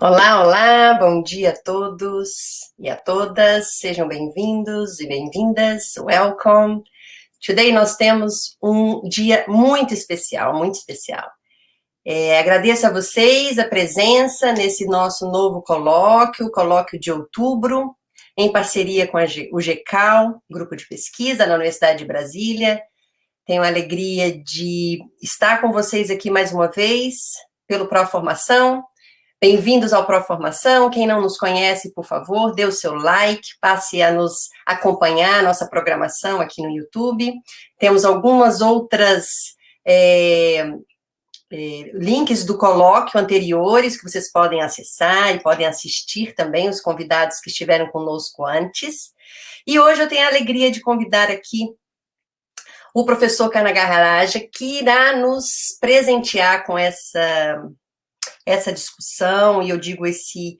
Olá, olá, bom dia a todos e a todas, sejam bem-vindos e bem-vindas, welcome. Today nós temos um dia muito especial, muito especial. Agradeço a vocês a presença nesse nosso novo colóquio de outubro, em parceria com o GECAL, Grupo de Pesquisa na Universidade de Brasília. Tenho a alegria de estar com vocês aqui mais uma vez, pelo Proformação. Bem-vindos ao Proformação. Quem não nos conhece, por favor, dê o seu like, passe a nos acompanhar, nossa programação aqui no YouTube. Temos algumas outras links do colóquio anteriores que vocês podem acessar e podem assistir também os convidados que estiveram conosco antes. E hoje eu tenho a alegria de convidar aqui o professor Kanagaraja, que irá nos presentear com essa discussão, e eu digo esse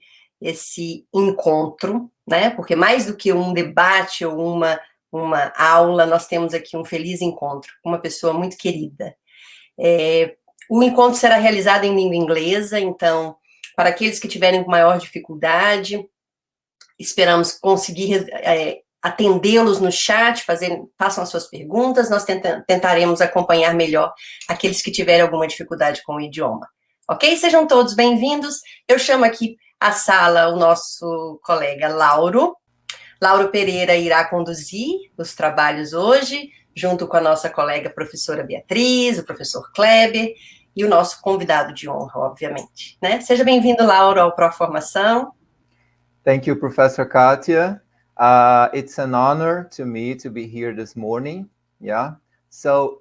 encontro, né? Porque mais do que um debate ou uma aula, nós temos aqui um feliz encontro com uma pessoa muito querida. O encontro será realizado em língua inglesa, então, para aqueles que tiverem maior dificuldade, esperamos conseguir atendê-los no chat, façam as suas perguntas, nós tentaremos acompanhar melhor aqueles que tiverem alguma dificuldade com o idioma. Ok? Sejam todos bem-vindos. Eu chamo aqui à sala o nosso colega Lauro. Lauro Pereira irá conduzir os trabalhos hoje, junto com a nossa colega professora Beatriz, o professor Kleber e o nosso convidado de honra, obviamente. Né? Seja bem-vindo, Lauro, ao Proformação. Thank you, Professor Katia. It's an honor to me to be here this morning. Yeah. So,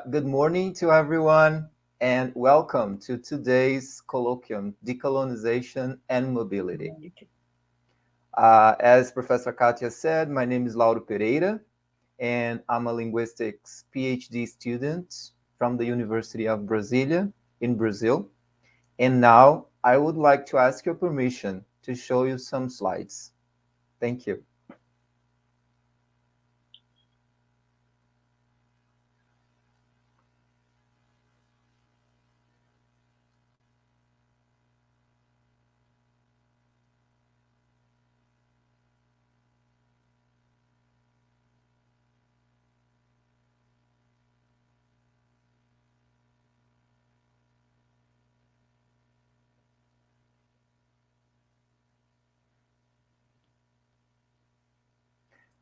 good morning to everyone. And welcome to today's colloquium, Decolonization and Mobility. As Professor Katia said, my name is Lauro Pereira, and I'm a linguistics PhD student from the University of Brasília in Brazil. And now I would like to ask your permission to show you some slides. Thank you.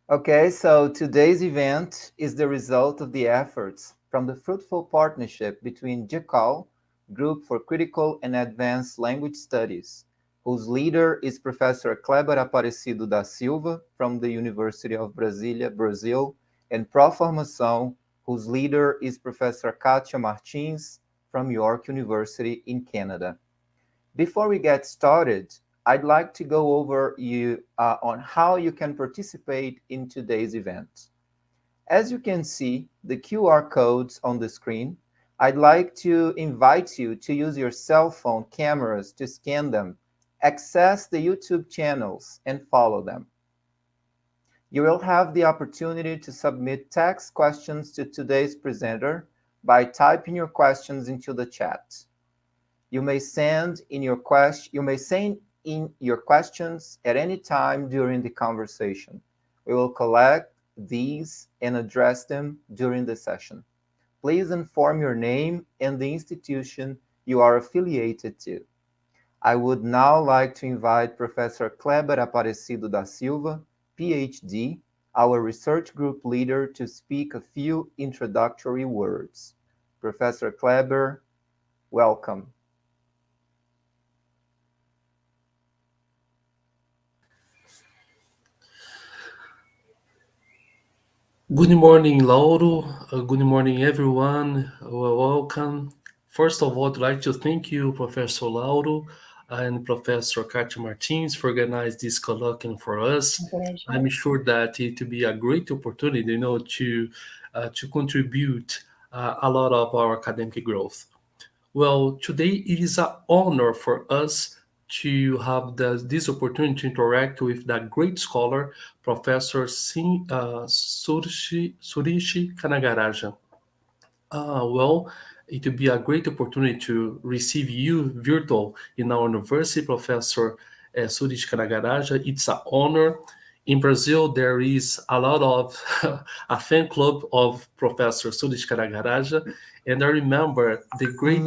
Okay, so today's event is the result of the efforts from the fruitful partnership between GECAL, Group for Critical and Advanced Language Studies, whose leader is Professor Kleber Aparecido da Silva from the University of Brasília, Brazil, and Proformação, whose leader is Professor Katia Martins from York University in Canada. Before we get started, I'd like to go over on how you can participate in today's event. As you can see, the QR codes on the screen, I'd like to invite you to use your cell phone cameras to scan them, access the YouTube channels, and follow them. You will have the opportunity to submit text questions to today's presenter by typing your questions into the chat. You may send in your questions at any time during the conversation. We will collect these and address them during the session. Please inform your name and the institution you are affiliated to. I would now like to invite Professor Kleber Aparecido da Silva, PhD, our research group leader, to speak a few introductory words. Professor Kleber, welcome. Good morning, Lauro. Good morning, everyone. Welcome. First of all, I'd like to thank you, Professor Lauro and Professor Katia Martins, for organizing this colloquium for us. I'm sure that it will be a great opportunity, to contribute a lot of our academic growth. Well, today it is an honor for us to have this opportunity to interact with that great scholar, Professor Surishi Kanagaraja. it will be a great opportunity to receive you virtual in our university, Professor Suresh Kanagaraja. It's an honor. In Brazil, there is a lot of a fan club of Professor Suresh Kanagaraja, and I remember the great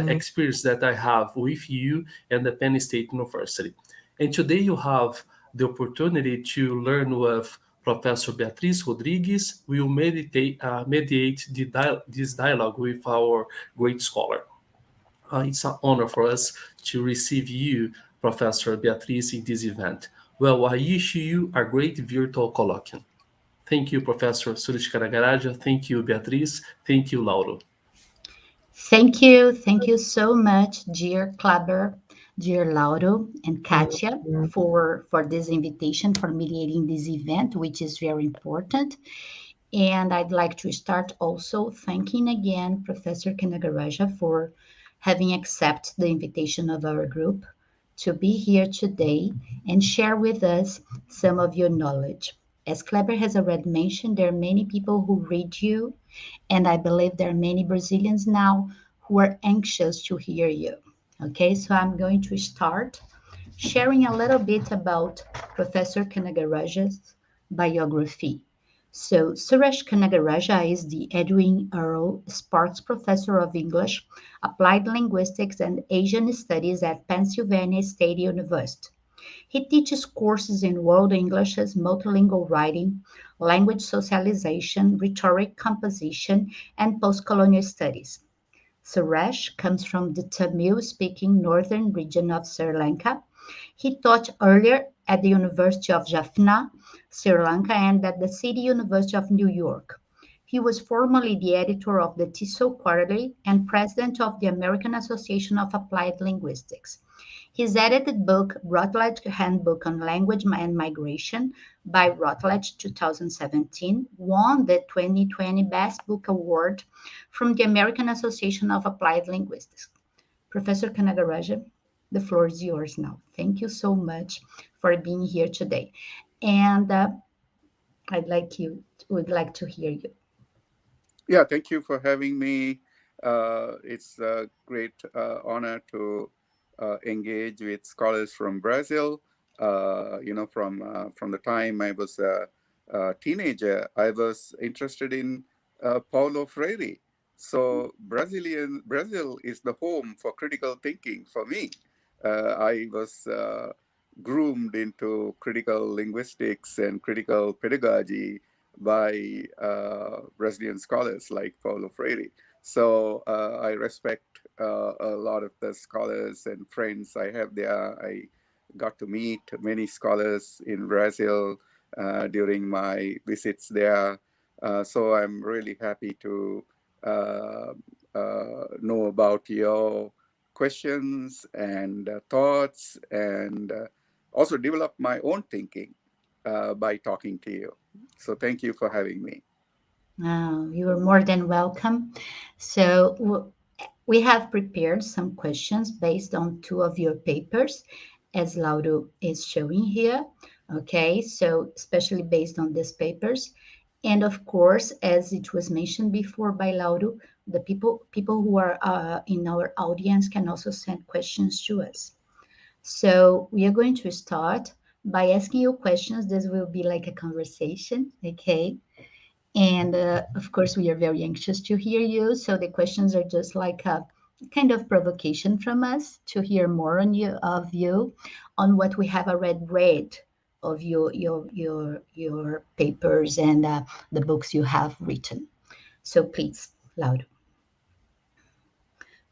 experience that I have with you and the Penn State University. And today you have the opportunity to learn with Professor Beatriz Rodrigues. We will mediate this dialogue with our great scholar. It's an honor for us to receive you, Professor Beatriz, in this event. Well, I wish you a great virtual colloquium. Thank you, Professor Suresh Karagaraja. Thank you, Beatriz. Thank you, Lauro. Thank you. Thank you so much, dear Kleber, dear Lauro, and Katia, for this invitation, for mediating this event, which is very important. And I'd like to start also thanking again Professor Kanagaraja for having accepted the invitation of our group to be here today and share with us some of your knowledge. As Kleber has already mentioned, there are many people who read you, and I believe there are many Brazilians now who are anxious to hear you. Okay, so I'm going to start sharing a little bit about Professor Kanagaraja's biography. So, Suresh Kanagaraja is the Edwin Earle Sparks Professor of English, Applied Linguistics, and Asian Studies at Pennsylvania State University. He teaches courses in World English, multilingual writing, language socialization, rhetoric composition, and postcolonial studies. Suresh comes from the Tamil-speaking northern region of Sri Lanka. He taught earlier at the University of Jaffna, Sri Lanka, and at the City University of New York. He was formerly the editor of the TESOL Quarterly and president of the American Association of Applied Linguistics. His edited book, Routledge Handbook on Language and Migration by Routledge 2017, won the 2020 Best Book Award from the American Association of Applied Linguistics. Professor Kanagaraja, the floor is yours now. Thank you so much for being here today. And would like to hear you. Yeah, thank you for having me. It's a great honor to engage with scholars from Brazil. From the time I was a teenager, I was interested in Paulo Freire. So Brazil is the home for critical thinking for me. I was groomed into critical linguistics and critical pedagogy by Brazilian scholars like Paulo Freire. So I respect a lot of the scholars and friends I have there. I got to meet many scholars in Brazil during my visits there. So I'm really happy to know about your questions and thoughts, and also develop my own thinking by talking to you. So thank you for having me. You are more than welcome. So we have prepared some questions based on two of your papers, as Lauro is showing here. Okay, so especially based on these papers. And of course, as it was mentioned before by Lauro, the people who are in our audience can also send questions to us. So we are going to start by asking you questions. This will be like a conversation, okay? And of course, we are very anxious to hear you. So the questions are just like a kind of provocation from us to hear more of you on what we have already read of your papers and the books you have written. So please, Lauro.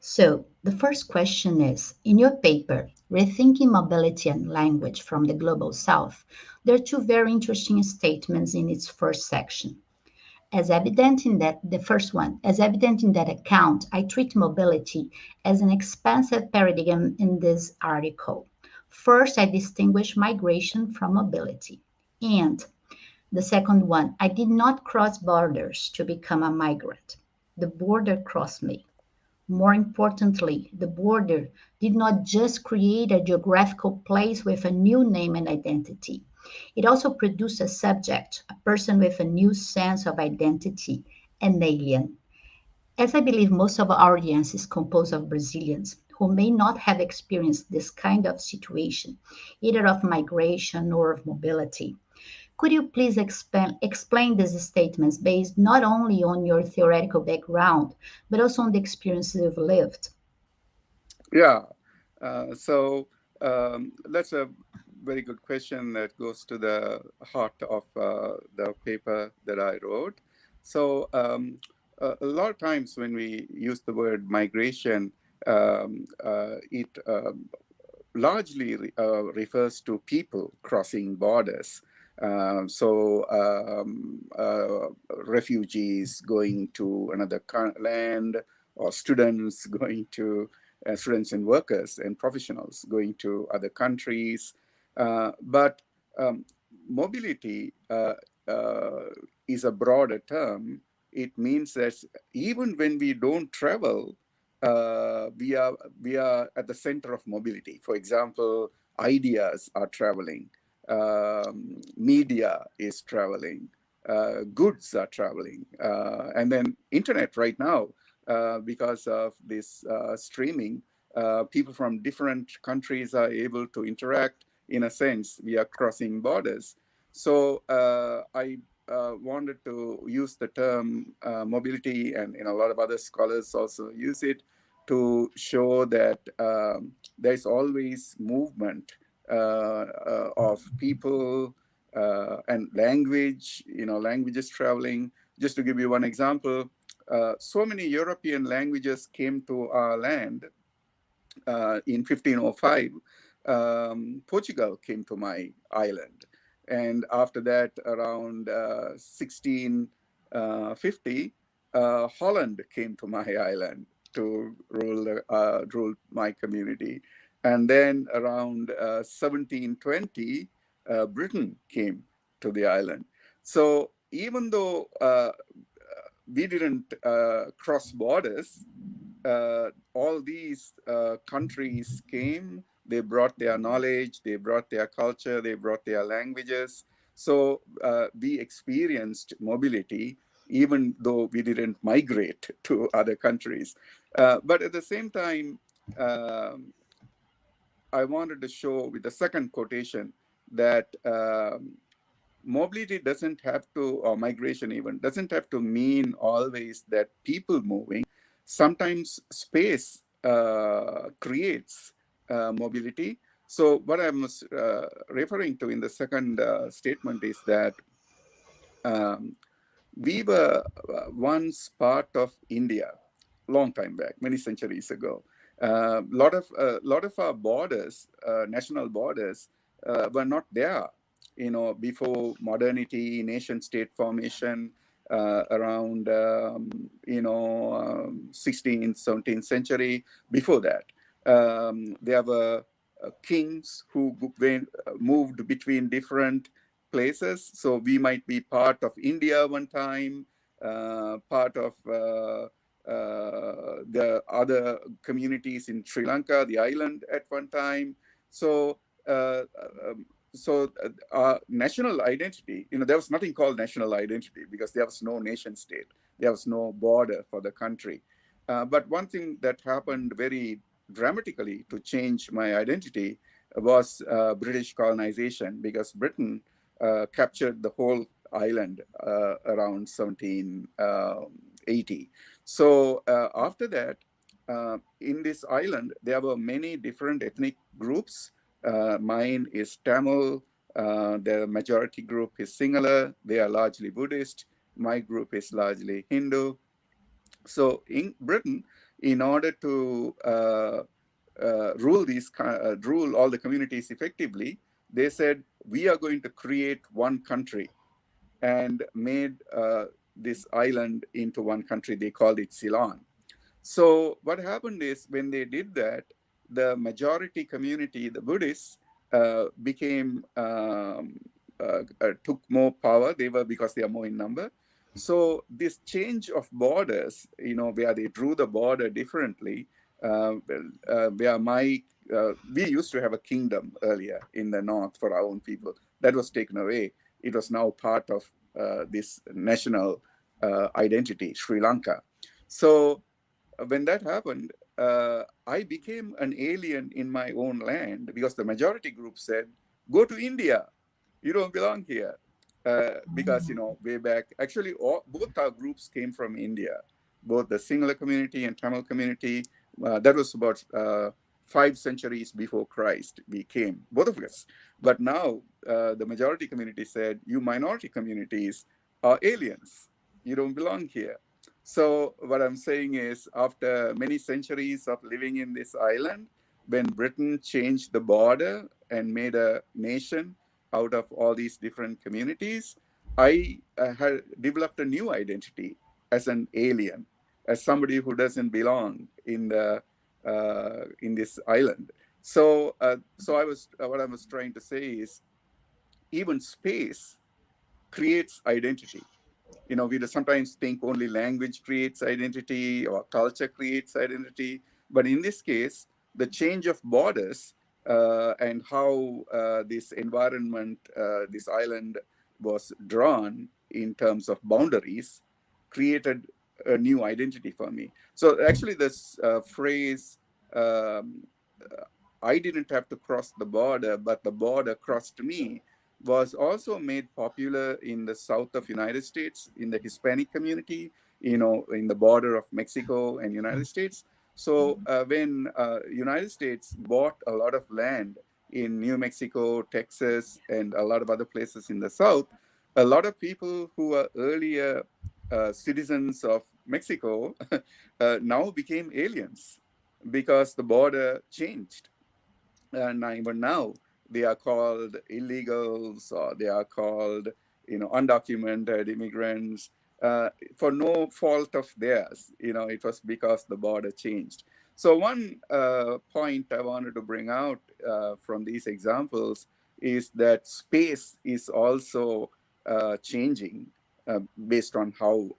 So the first question is, in your paper, Rethinking Mobility and Language from the Global South, there are two very interesting statements in its first section. As evident in that, the first one, as evident in that account, I treat mobility as an expansive paradigm in this article. First, I distinguish migration from mobility. And the second one, I did not cross borders to become a migrant. The border crossed me. More importantly, the border did not just create a geographical place with a new name and identity. It also produced a subject, a person with a new sense of identity, an alien. As I believe most of our audience is composed of Brazilians who may not have experienced this kind of situation, either of migration or of mobility, could you please explain these statements based not only on your theoretical background, but also on the experiences you've lived? Yeah. So that's a very good question that goes to the heart of the paper that I wrote. So a lot of times when we use the word migration, it largely refers to people crossing borders. Refugees going to another land, or students going to students and workers and professionals going to other countries. But mobility is a broader term. It means that even when we don't travel, we are at the center of mobility. For example, ideas are traveling, media is traveling, goods are traveling, and then internet right now, because of this streaming, people from different countries are able to interact. In a sense, we are crossing borders. So I wanted to use the term mobility, and a lot of other scholars also use it to show that there's always movement of people and language, languages traveling. Just to give you one example, so many European languages came to our land in 1505. Portugal came to my island. And after that, around 1650, Holland came to my island to rule my community. And then around 1720, Britain came to the island. So even though we didn't cross borders, all these countries came, they brought their knowledge, they brought their culture, they brought their languages. So we experienced mobility, even though we didn't migrate to other countries. But at the same time, I wanted to show with the second quotation that mobility doesn't have to, or migration even, doesn't have to mean always that people moving. Sometimes space creates mobility. So what I'm referring to in the second statement is that we were once part of India, long time back, many centuries ago. Lot of our borders, national borders, were not there, before modernity, nation state formation, around 16th, 17th century. Before that, there were kings who moved between different places. So we might be part of India one time, part of the other communities in Sri Lanka, the island at one time. So, uh, um, our national identity, there was nothing called national identity because there was no nation state. There was no border for the country. But one thing that happened very dramatically to change my identity was British colonization, because Britain captured the whole island around 1780. So after that, in this island, there were many different ethnic groups. Mine is Tamil. The majority group is Sinhala. They are largely Buddhist. My group is largely Hindu. So in Britain, in order to rule all the communities effectively, they said, we are going to create one country, and made this island into one country. They called it Ceylon. So what happened is, when they did that, the majority community, the Buddhists, took more power. Because they are more in number. So this change of borders, where they drew the border differently, we used to have a kingdom earlier in the north for our own people. That was taken away. It was now part of this national identity, Sri Lanka. So when that happened, I became an alien in my own land because the majority group said, "Go to India. You don't belong here." Because way back, actually, both our groups came from India, both the Sinhala community and Tamil community. That was about 5 centuries before Christ we came, both of us. But now the majority community said, "You minority communities are aliens. You don't belong here." So what I'm saying is, after many centuries of living in this island, when Britain changed the border and made a nation out of all these different communities, I had developed a new identity as an alien, as somebody who doesn't belong in this island. So, I was what I was trying to say is, even space creates identity. We sometimes think only language creates identity or culture creates identity. But in this case, the change of borders and how this environment, this island was drawn in terms of boundaries, created a new identity for me. So actually, this phrase, um, I didn't have to cross the border, but the border crossed me, was also made popular in the south of United States, in the Hispanic community, in the border of Mexico and United States. So when United States bought a lot of land in New Mexico, Texas, and a lot of other places in the south, a lot of people who were earlier citizens of Mexico now became aliens because the border changed. And even now they are called illegals, or they are called undocumented immigrants, for no fault of theirs. It was because the border changed. So one point I wanted to bring out from these examples is that space is also changing based on how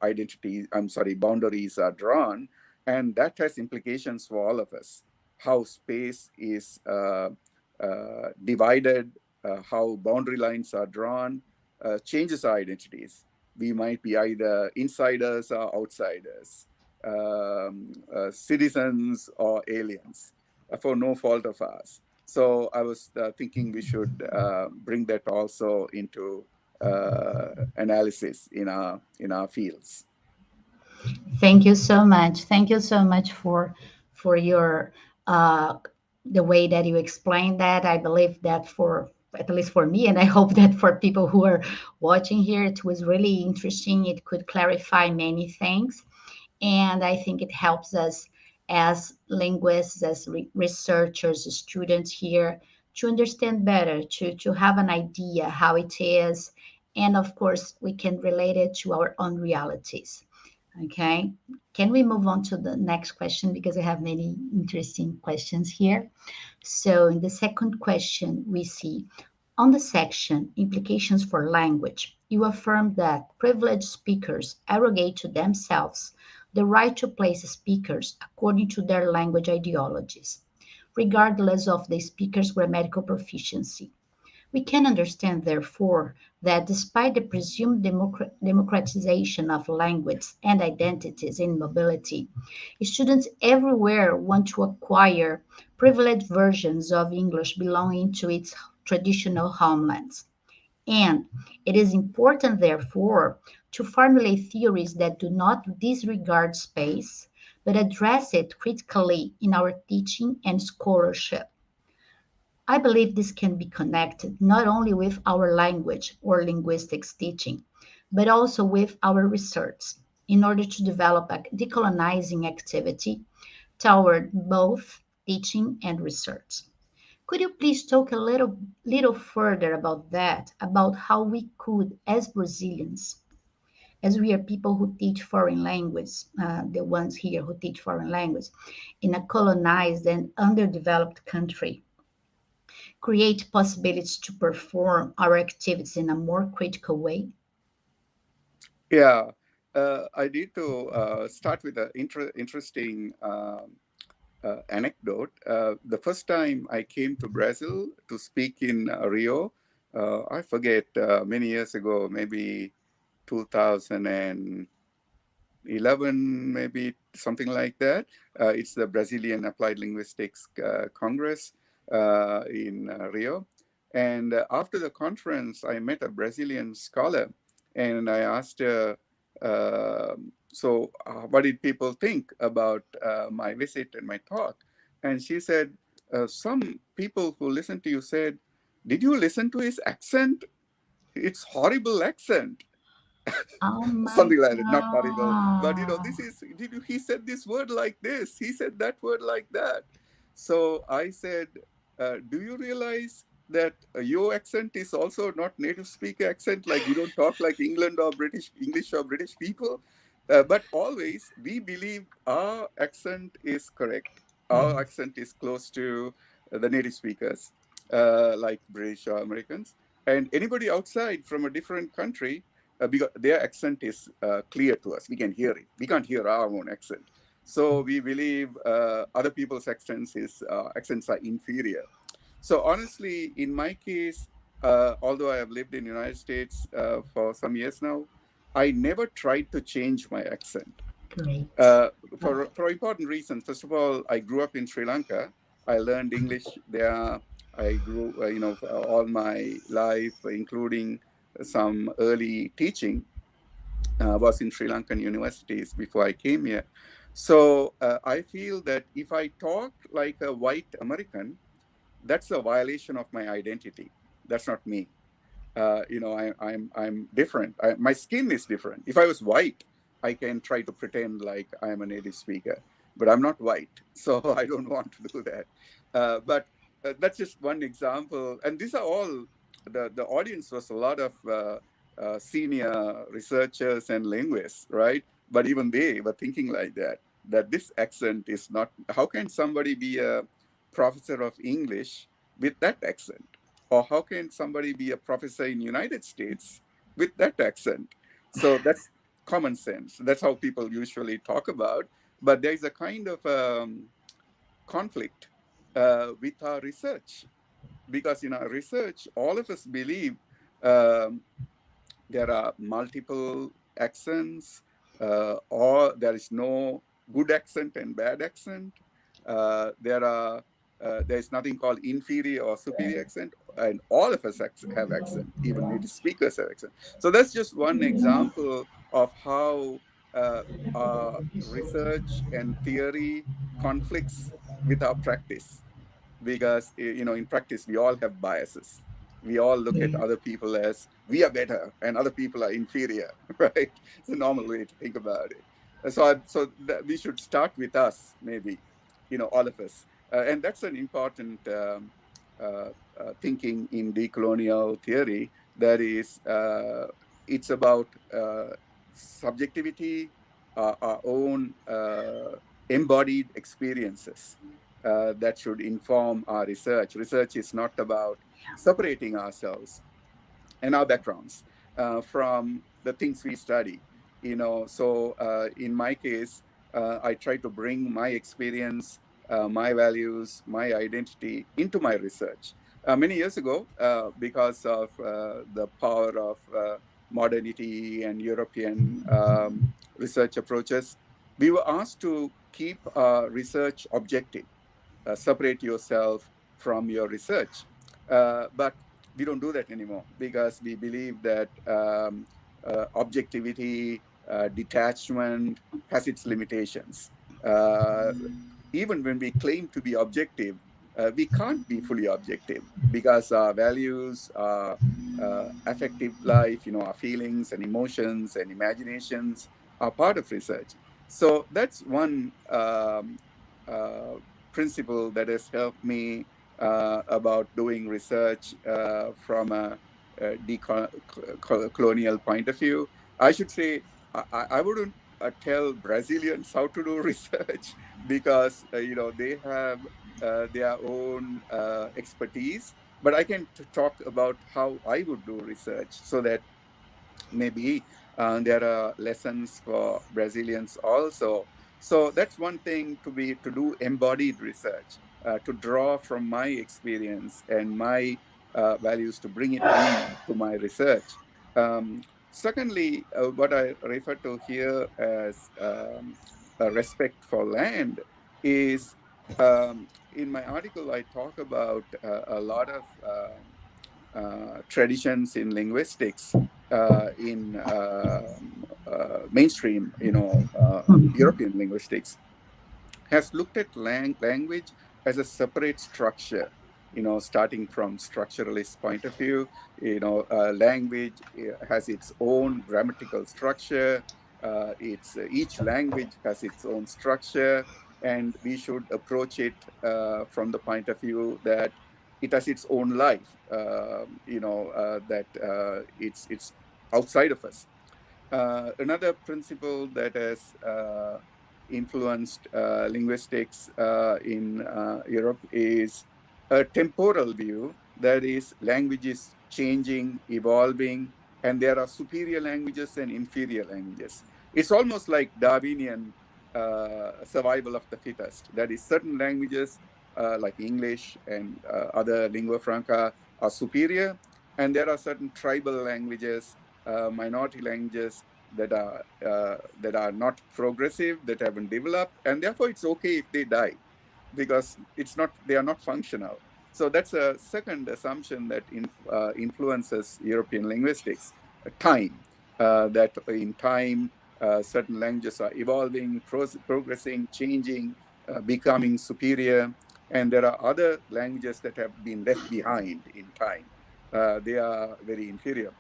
boundaries are drawn, and that has implications for all of us. How space is divided, how boundary lines are drawn, changes our identities. We might be either insiders or outsiders, citizens or aliens, for no fault of ours. So I was thinking we should bring that also into analysis in our fields. Thank you so much. Thank you so much for your uh, the way that you explained that. I believe that for at least for me, and I hope that for people who are watching here, it was really interesting. It could clarify many things, and I think it helps us as linguists, as researchers, students here to understand better, to have an idea how it is, and of course we can relate it to our own realities. Okay, can we move on to the next question because I have many interesting questions here. So, in the second question, we see on the section Implications for Language, you affirm that privileged speakers arrogate to themselves the right to place speakers according to their language ideologies, regardless of the speaker's grammatical proficiency. We can understand, therefore, that despite the presumed democratization of language and identities in mobility, students everywhere want to acquire privileged versions of English belonging to its traditional homelands. And it is important, therefore, to formulate theories that do not disregard space, but address it critically in our teaching and scholarship. I believe this can be connected not only with our language or linguistics teaching, but also with our research in order to develop a decolonizing activity toward both teaching and research. Could you please talk a little further about that, about how we could, as Brazilians, as we are people who teach foreign language, the ones here who teach foreign language, in a colonized and underdeveloped country, create possibilities to perform our activities in a more critical way? Yeah, I need to start with an interesting anecdote. The first time I came to Brazil to speak in Rio, I forget, many years ago, maybe 2000 and 11, maybe something like that. It's the Brazilian Applied Linguistics Congress in Rio. And after the conference, I met a Brazilian scholar, and I asked her, so what did people think about my visit and my talk? And she said, some people who listened to you said, did you listen to his accent? It's horrible accent. Oh my Something like that, not horrible, but God. this is, he said this word like this, he said that word like that. So I said, do you realize that your accent is also not native speaker accent, like you don't talk like England or British English or British people, but always we believe our accent is correct, our Yes. accent is close to the native speakers, like British or Americans, and anybody outside from a different country, because their accent is clear to us. We can hear it. We can't hear our own accent. So we believe other people's accents are inferior. So honestly, in my case, although I have lived in the United States for some years now, I never tried to change my accent Great. for important reasons. First of all, I grew up in Sri Lanka. I learned English there. I grew, all my life, including some early teaching, was in Sri Lankan universities before I came here. So I feel that if I talk like a white American, that's a violation of my identity. That's not me. I'm different. My skin is different. If I was white, I can try to pretend like I'm a native speaker, but I'm not white, so I don't want to do that. But that's just one example, and these are all the audience was a lot of senior researchers and linguists, right? But even they were thinking like that. That this accent is not. How can somebody be a professor of English with that accent? Or how can somebody be a professor in the United States with that accent? So that's common sense. That's how people usually talk about. But there's a kind of conflict with our research, because in our research, all of us believe um, there are multiple accents, or there is no good accent and bad accent. There is nothing called inferior or superior accent, and all of us have accent. Even native speakers have accent. So that's just one example of how research and theory conflicts with our practice, because in practice we all have biases. We all look at Yeah. other people as we are better and other people are inferior, right? It's a normal way to think about it. So that we should start with us, maybe, all of us, and that's an important thinking in decolonial theory. That is, it's about subjectivity, our own embodied experiences that should inform our research. Research is not about separating ourselves and our backgrounds from the things we study. So in my case, I try to bring my experience, my values, my identity into my research. Many years ago, because of the power of modernity and European research approaches, we were asked to keep research objective, separate yourself from your research. But we don't do that anymore, because we believe that objectivity, detachment has its limitations. Uh, Even when we claim to be objective, we can't be fully objective, because our values, our affective life, our feelings and emotions and imaginations are part of research. So that's one uh, principle that has helped me about doing research from a decolonial point of view. I should say, I wouldn't tell Brazilians how to do research, because they have their own expertise. But I can talk about how I would do research, so that maybe there are lessons for Brazilians also. So that's one thing, to do embodied research, to draw from my experience and my values to bring it in to my research. Um, Secondly, what I refer to here as a respect for land is, in my article, I talk about a lot of traditions in linguistics in mainstream, European linguistics, has looked at language as a separate structure, starting from structuralist point of view. Language has its own grammatical structure. Each language has its own structure, and we should approach it from the point of view that it has its own life, that it's outside of us. Another principle that has influenced linguistics in Europe is a temporal view. That is, language is changing, evolving, and there are superior languages and inferior languages. It's almost like Darwinian survival of the fittest. That is, certain languages like English and other lingua franca are superior, and there are certain tribal languages, minority languages that are not progressive, that haven't developed, and therefore it's okay if they die, because they are not functional. So that's a second assumption that influences European linguistics. Time, that in time certain languages are evolving, progressing, changing, becoming superior, and there are other languages that have been left behind in time. They are very inferior.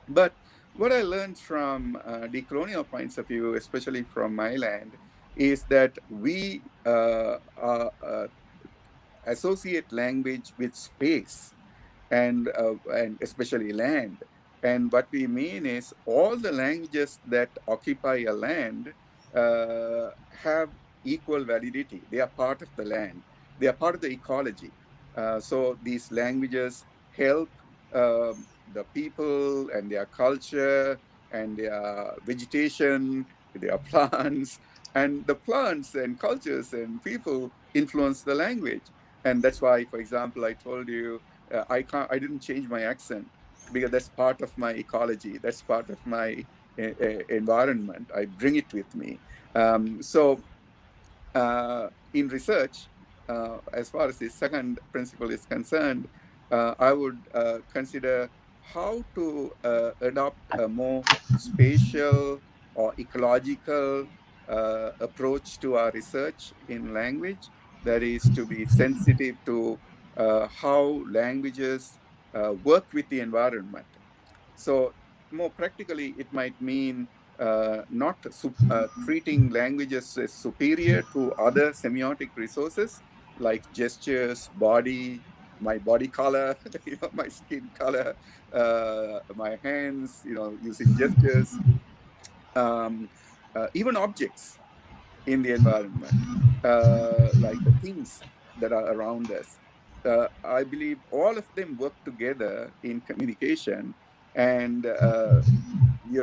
But what I learned from decolonial points of view, especially from my land, is that we associate language with space, and especially land. And what we mean is all the languages that occupy a land have equal validity. They are part of the land. They are part of the ecology. So these languages help the people and their culture and their vegetation, their plants, and the plants and cultures and people influence the language. And that's why, for example, I told you I didn't change my accent, because that's part of my ecology. That's part of my environment. I bring it with me. So in research, as far as the second principle is concerned, I would consider how to adopt a more spatial or ecological approach to our research in language, that is, to be sensitive to how languages work with the environment. So more practically, it might mean not treating languages as superior to other semiotic resources like gestures, body, my body color, my skin color, my hands, using gestures, um, even objects in the environment, like the things that are around us. I believe all of them work together in communication, and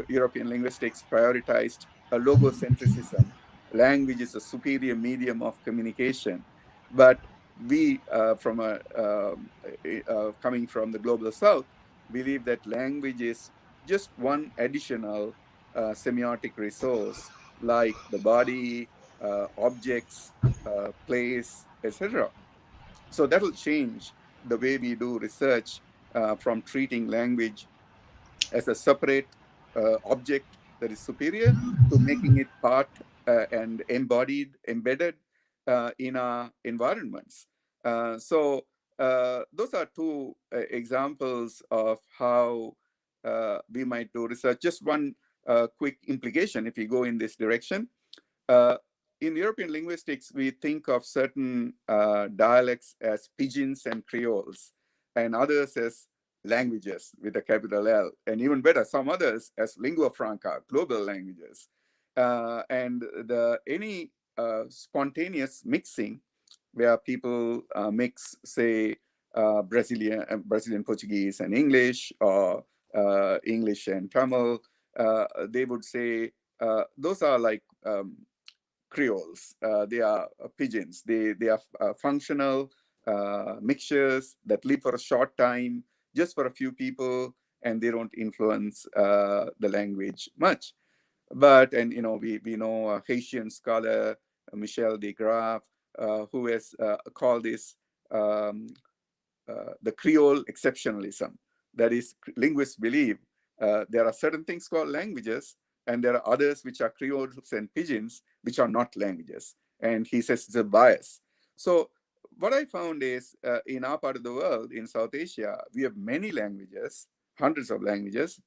European linguistics prioritized a logocentrism. Language is a superior medium of communication, but we, coming from the global south, believe that language is just one additional semiotic resource, like the body, objects, place, etc. So that'll change the way we do research, from treating language as a separate object that is superior to making it part and embedded in our environments. So those are two examples of how we might do research. Just one quick implication if you go in this direction. Uh, in European linguistics, we think of certain dialects as pidgins and creoles, and others as languages with a capital L, and even better, some others as lingua franca, global languages. And any spontaneous mixing where people mix, say, Brazilian Portuguese and English, or English and Tamil, they would say those are like creoles. They are pigeons. They are functional mixtures that live for a short time, just for a few people, and they don't influence the language much. But, and we know a Haitian scholar, Michel de Graaf, who has called this um, the Creole Exceptionalism. That is, linguists believe there are certain things called languages, and there are others which are creoles and pidgins, which are not languages. And he says it's a bias. So what I found is in our part of the world, in South Asia, we have many languages, hundreds of languages,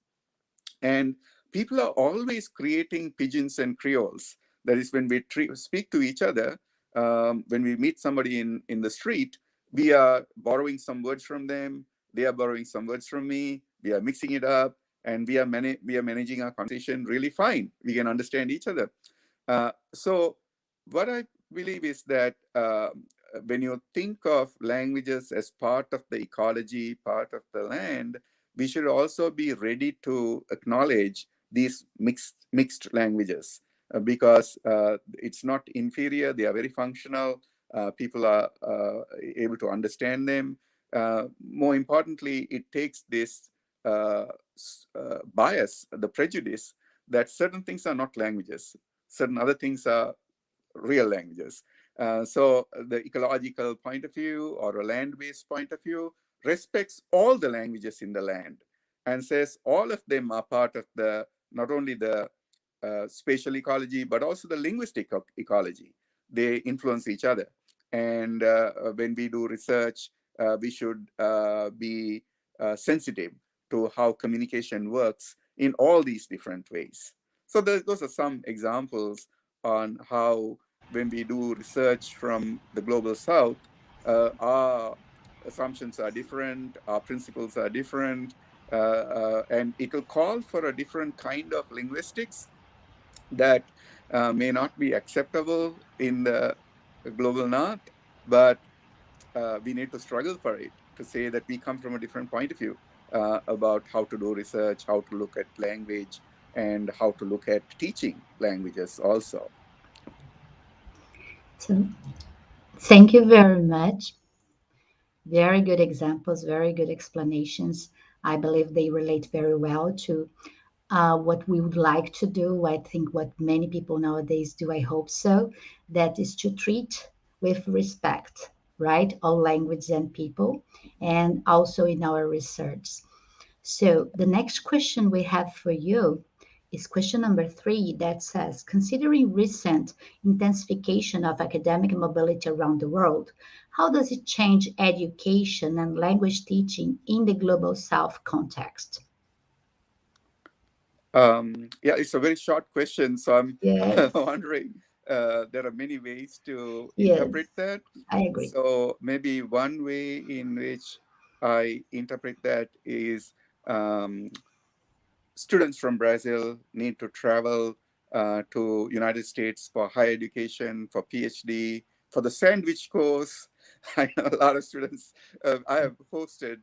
and people are always creating pidgins and creoles. That is, when we speak to each other, when we meet somebody in the street, we are borrowing some words from them, they are borrowing some words from me, we are mixing it up, and we are managing our conversation really fine. We can understand each other. So what I believe is that when you think of languages as part of the ecology, part of the land, we should also be ready to acknowledge these mixed languages because it's not inferior. They are very functional. People are able to understand them. More importantly, it takes this bias, the prejudice, that certain things are not languages, certain other things are real languages. So the ecological point of view or a land-based point of view respects all the languages in the land and says all of them are part of the, not only the spatial ecology, but also the linguistic ecology. They influence each other. And when we do research, we should be sensitive to how communication works in all these different ways. So those are some examples on how, when we do research from the global south, our assumptions are different, our principles are different, and it will call for a different kind of linguistics that may not be acceptable in the global north, but we need to struggle for it, to say that we come from a different point of view about how to do research, how to look at language, and how to look at teaching languages also. So, thank you very much. Very good examples, very good explanations. I believe they relate very well to what we would like to do. I think what many people nowadays do, I hope so, that is to treat with respect, right? All language and people, and also in our research. So the next question we have for you is question number 3 that says, considering recent intensification of academic mobility around the world, how does it change education and language teaching in the global south context? Yeah, it's a very short question, so I'm Yes, wondering, there are many ways to yes, interpret that. I agree. So maybe one way in which I interpret that is um, students from Brazil need to travel to United States for higher education, for PhD, for the sandwich course. I know a lot of students. I have hosted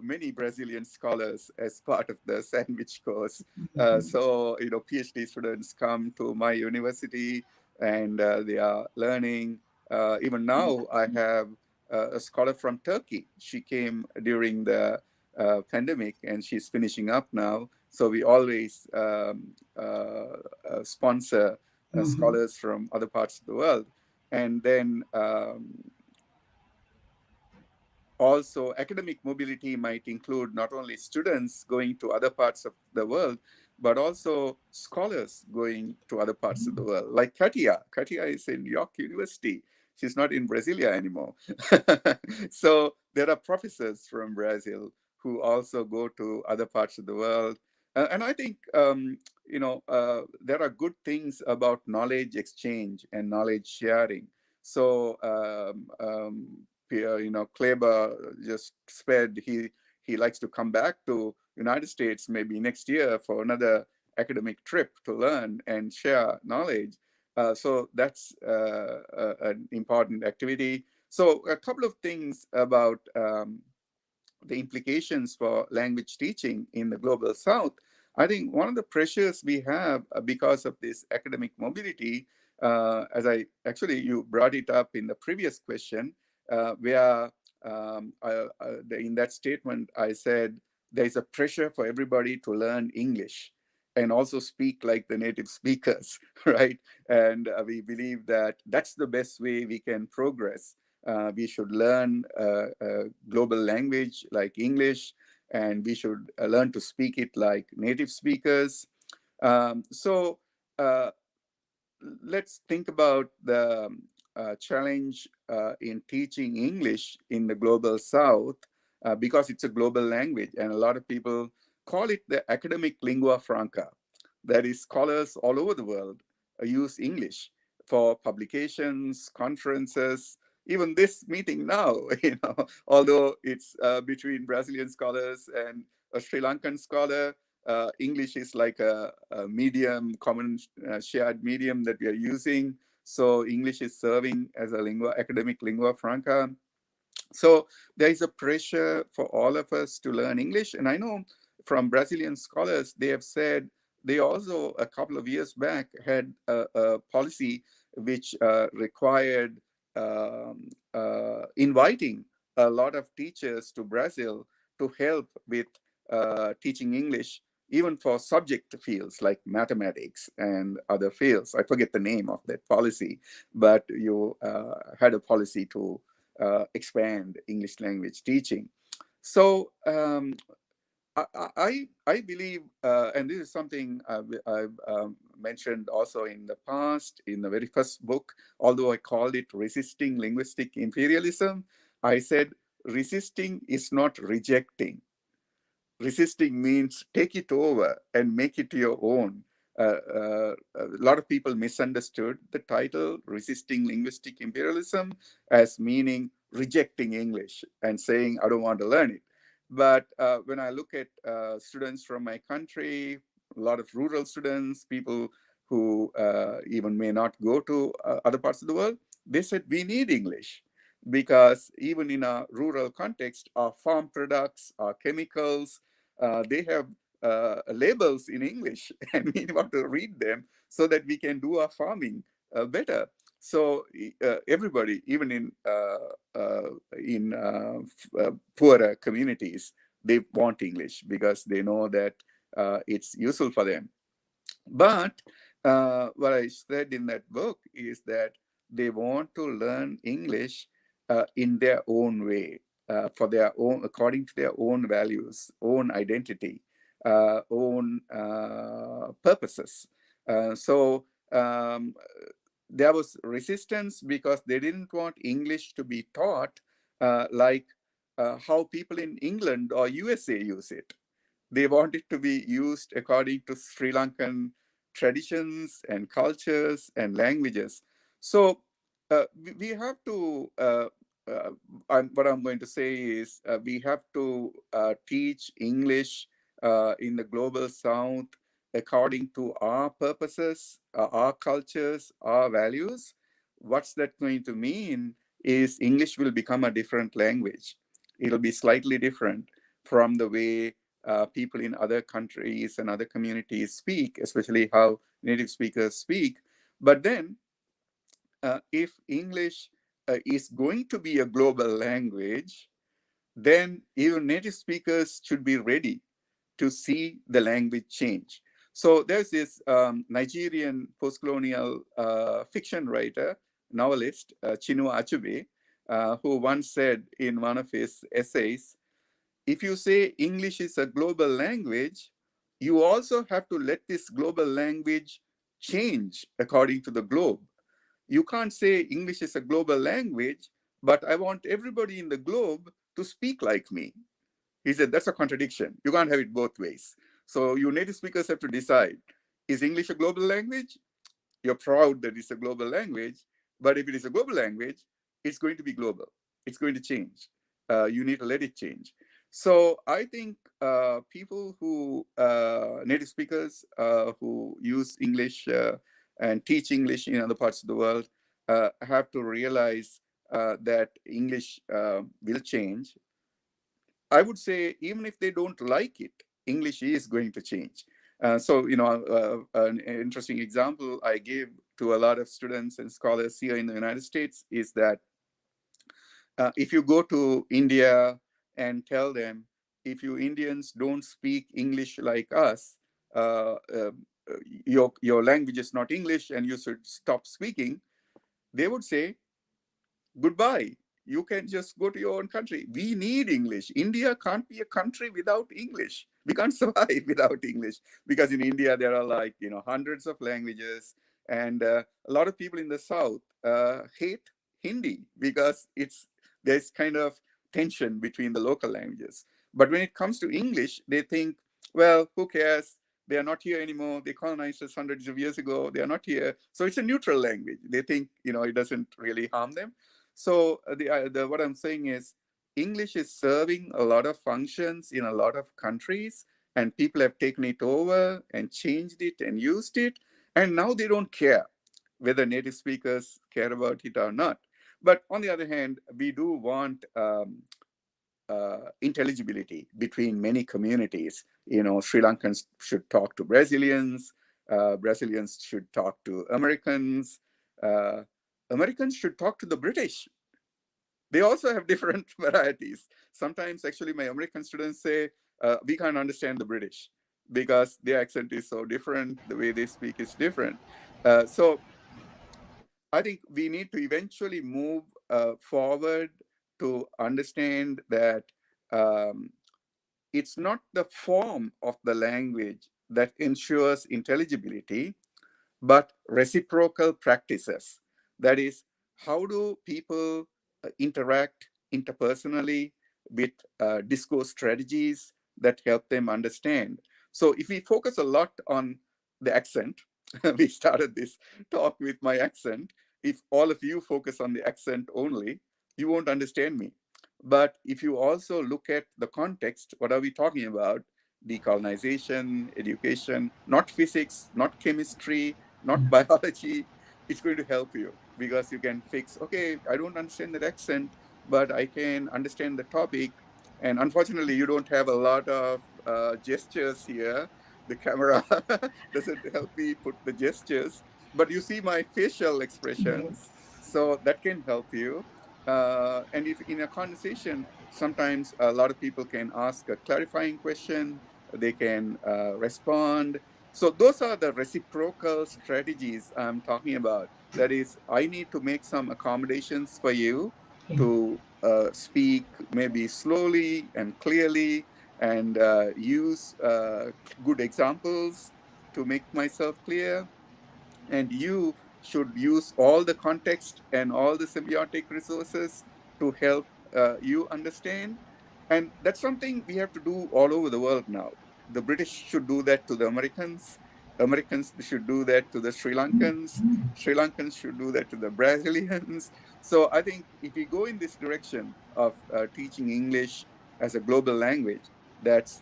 many Brazilian scholars as part of the sandwich course. Mhm. So PhD students come to my university and they are learning. Even now, I have a scholar from Turkey. She came during the pandemic and she's finishing up now. So we always sponsor Mhm. scholars from other parts of the world. And then also, academic mobility might include not only students going to other parts of the world, but also scholars going to other parts of the world. Like Katia. Katia is in York University. She's not in Brasilia anymore. So there are professors from Brazil who also go to other parts of the world. And I think, there are good things about knowledge exchange and knowledge sharing. So, Kleber just said he likes to come back to United States maybe next year for another academic trip to learn and share knowledge. So that's an important activity. So a couple of things about the implications for language teaching in the global south. I think one of the pressures we have because of this academic mobility, as you brought it up in the previous question, where in that statement I said there's a pressure for everybody to learn English and also speak like the native speakers, right? And we believe that that's the best way we can progress. We should learn a global language like English, and we should learn to speak it like native speakers. So let's think about the challenge in teaching English in the global South, because it's a global language, and a lot of people call it the academic lingua franca. That is, scholars all over the world use English for publications, conferences, even this meeting now, although it's between Brazilian scholars and a Sri Lankan scholar, English is like a medium, common shared medium that we are using. So English is serving as a academic lingua franca. So there is a pressure for all of us to learn English. And I know from Brazilian scholars, they have said they also, a couple of years back, had a policy which required inviting a lot of teachers to Brazil to help with teaching English, even for subject fields like mathematics and other fields. I forget the name of that policy, but you had a policy to expand English language teaching. So I believe, and this is something I've mentioned also in the past, in the very first book, although I called it Resisting Linguistic Imperialism, I said resisting is not rejecting. Resisting means take it over and make it your own. A lot of people misunderstood the title Resisting Linguistic Imperialism as meaning rejecting English and saying, I don't want to learn it. But when I look at students from my country, a lot of rural students, people who even may not go to other parts of the world, they said, we need English. Because even in a rural context, our farm products, our chemicals, they have labels in English, and we want to read them so that we can do our farming better. So everybody, even in poorer communities, they want English because they know that it's useful for them. But what I said in that book is that they want to learn English in their own way, for their own, according to their own values, own identity, own purposes. So there was resistance because they didn't want English to be taught like how people in England or USA use it. They want it to be used according to Sri Lankan traditions and cultures and languages. So we have to, what I'm going to say is we have to teach English in the global South according to our purposes, our cultures, our values. What's that going to mean is English will become a different language. It'll be slightly different from the way people in other countries and other communities speak, especially how native speakers speak. But then, if English is going to be a global language, then even native speakers should be ready to see the language change. So there's this Nigerian post-colonial fiction writer, novelist, Chinua Achebe, who once said in one of his essays, if you say English is a global language, you also have to let this global language change according to the globe. You can't say English is a global language, but I want everybody in the globe to speak like me. He said, that's a contradiction. You can't have it both ways. So you native speakers have to decide, is English a global language? You're proud that it's a global language, but if it is a global language, it's going to be global. It's going to change. You need to let it change. So I think people who, native speakers who use English and teach English in other parts of the world have to realize that English will change. I would say even if they don't like it, English is going to change. So, an interesting example I give to a lot of students and scholars here in the United States is that if you go to India and tell them, if you Indians don't speak English like us, uh, uh, your language is not English and you should stop speaking, they would say, goodbye. You can just go to your own country. We need English. India can't be a country without English. We can't survive without English, because in India there are, like, hundreds of languages, and a lot of people in the South hate Hindi because there's kind of tension between the local languages. But when it comes to English, they think, well, who cares? They are not here anymore. They colonized us hundreds of years ago. They are not here. So it's a neutral language. They think, it doesn't really harm them. So what I'm saying is, English is serving a lot of functions in a lot of countries, and people have taken it over and changed it and used it, and now they don't care whether native speakers care about it or not. But on the other hand, we do want intelligibility between many communities. Sri Lankans should talk to Brazilians, Brazilians should talk to Americans, uh, Americans should talk to the British. They also have different varieties. Sometimes, actually, my American students say, we can't understand the British because their accent is so different, the way they speak is different. So I think we need to eventually move forward to understand that um, it's not the form of the language that ensures intelligibility, but reciprocal practices. That is, how do people interact interpersonally with discourse strategies that help them understand? So if we focus a lot on the accent, we started this talk with my accent. If all of you focus on the accent only, you won't understand me. But if you also look at the context, what are we talking about? Decolonization, education, not physics, not chemistry, not biology. It's going to help you because you can fix, okay, I don't understand that accent, but I can understand the topic. And unfortunately, you don't have a lot of gestures here. The camera doesn't help me put the gestures, but you see my facial expressions. Yes. So that can help you. And if in a conversation, sometimes a lot of people can ask a clarifying question, they can respond. So those are the reciprocal strategies I'm talking about. That is, I need to make some accommodations for you Yeah. to speak maybe slowly and clearly, and use good examples to make myself clear. And you should use all the context and all the semiotic resources to help you understand. And that's something we have to do all over the world now. The British should do that to the Americans. Americans should do that to the Sri Lankans. Sri Lankans should do that to the Brazilians. So I think if we go in this direction of teaching English as a global language that's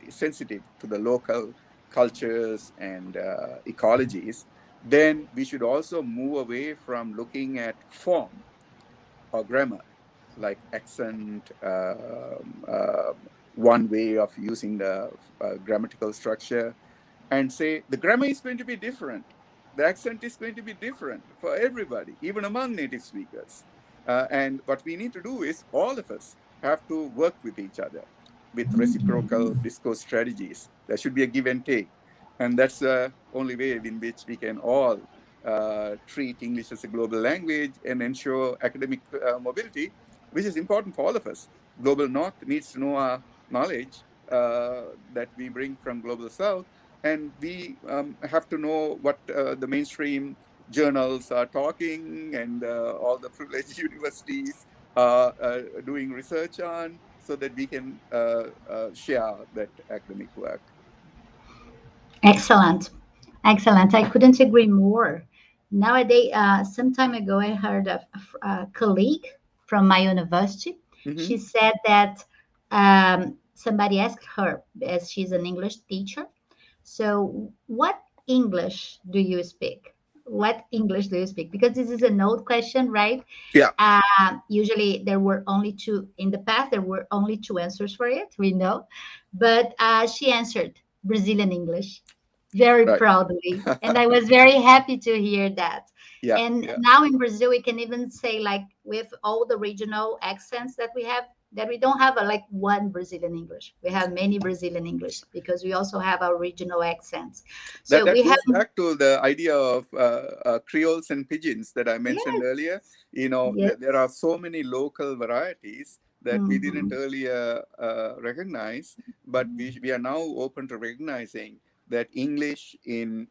sensitive to the local cultures and ecologies, then we should also move away from looking at form or grammar, like accent, one way of using the grammatical structure, and say the grammar is going to be different. The accent is going to be different for everybody, even among native speakers. And what we need to do is all of us have to work with each other with reciprocal discourse strategies. There should be a give and take. And that's the only way in which we can all treat English as a global language and ensure academic mobility, which is important for all of us. Global North needs to know our knowledge that we bring from Global South, and we have to know what the mainstream journals are talking, and all the privileged universities are doing research on, so that we can share that academic work. Excellent. Excellent. I couldn't agree more. Nowadays, some time ago, I heard of a colleague from my university. Mm-hmm. She said that somebody asked her, as she's an English teacher, so what English do you speak? What English do you speak? Because this is an old question, right? Yeah. Usually, there were only two, in the past, there were only two answers for it, we know. But she answered Brazilian English very Right. proudly. And I was very happy to hear that. Yeah. And Yeah. now in Brazil, we can even say, like, with all the regional accents that we have, that we don't have like one Brazilian English. We have many Brazilian English because we also have our regional accents. So That we have, goes back to the idea of Creoles and pidgins that I mentioned earlier. yes, You know, yes. there are so many local varieties that we didn't Mhm. earlier recognize, but we are now open to recognizing that English in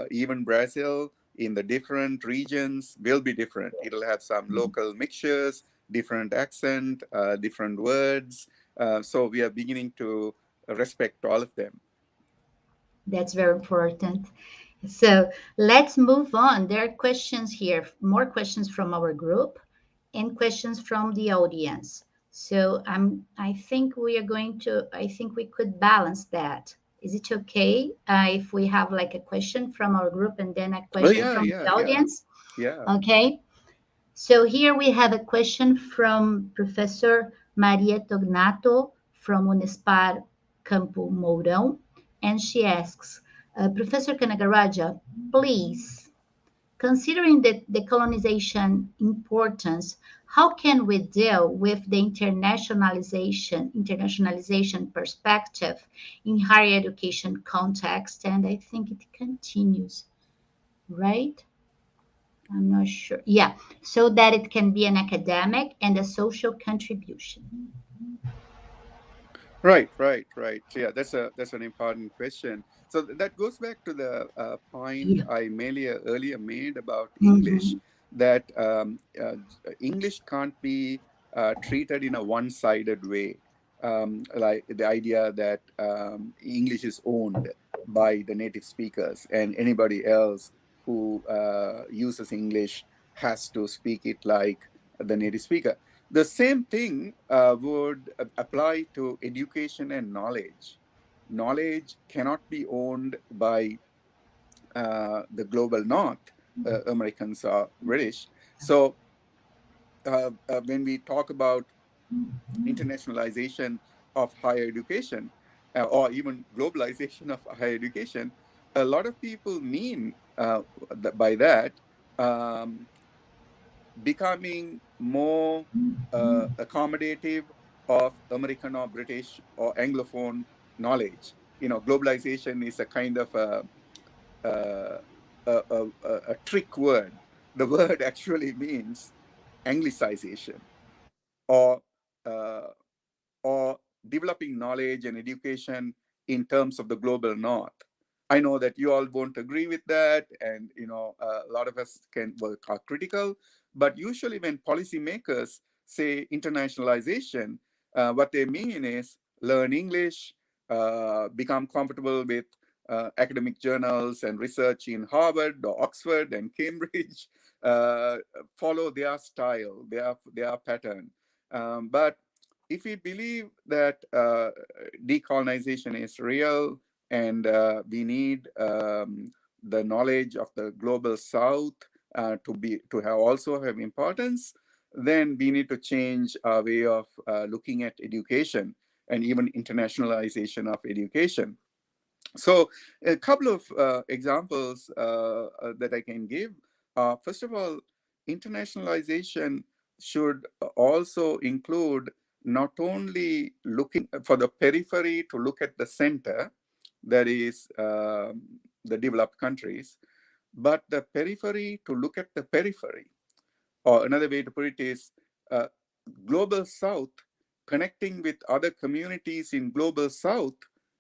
even Brazil, in the different regions, will be different. It'll have some local mixtures, different accent, different words. So we are beginning to respect all of them. That's very important. So let's move on. There are questions here, more questions from our group and questions from the audience. So I think we are going to, I think we could balance that. Is it okay if we have like a question from our group and then a Oh question yeah, from yeah, the yeah, audience? yeah. Okay. So here we have a question from Professor Maria Tognato from Unespar Campo Mourão, and she asks, Professor Kanagaraja, please, considering the decolonization importance, how can we deal with the internationalization perspective in higher education context? And I think it continues, right? I'm not sure. Yeah, so that it can be an academic and a social contribution. Right, right, right. So yeah, that's an important question. So that goes back to the point Yeah. I earlier made about English, Mm-hmm. that English can't be treated in a one-sided way. Like the idea that English is owned by the native speakers, and anybody else who uses English has to speak it like the native speaker. The same thing would apply to education and knowledge. Knowledge cannot be owned by the global north. Americans are British. So when we talk about internationalization of higher education, or even globalization of higher education, a lot of people mean by that um, becoming more accommodative of American or British or Anglophone knowledge. You know, globalization is a kind of a, a trick word. The word actually means Anglicization, or uh, or developing knowledge and education in terms of the global north. I know that you all won't agree with that, and a lot of us are critical. But usually, when policymakers say internationalization, what they mean is learn English, become comfortable with academic journals and research in Harvard or Oxford and Cambridge, uh, follow their style, their pattern. But if we believe that decolonization is real, and we need the knowledge of the global south to have also have importance, then we need to change our way of looking at education and even internationalization of education. So a couple of examples that I can give. First of all, internationalization should also include not only looking for the periphery to look at the center, that is the developed countries, but the periphery to look at the periphery. Or another way to put it is uh, global south connecting with other communities in global south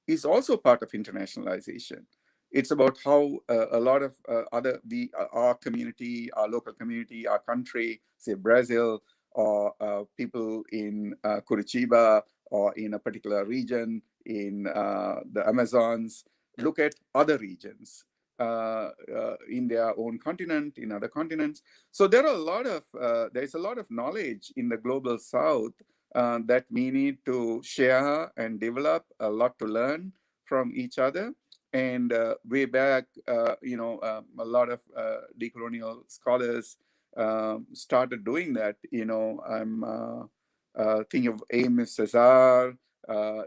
is also part of internationalization. It's about how a lot of our community, our local community, our country, say Brazil, or people in Curitiba, or in a particular region in the Amazons, look at other regions in their own continent, in other continents. So there's a lot of knowledge in the global south that we need to share and develop, a lot to learn from each other. And way back, a lot of decolonial scholars started doing that. I'm thinking of Amos Cesar,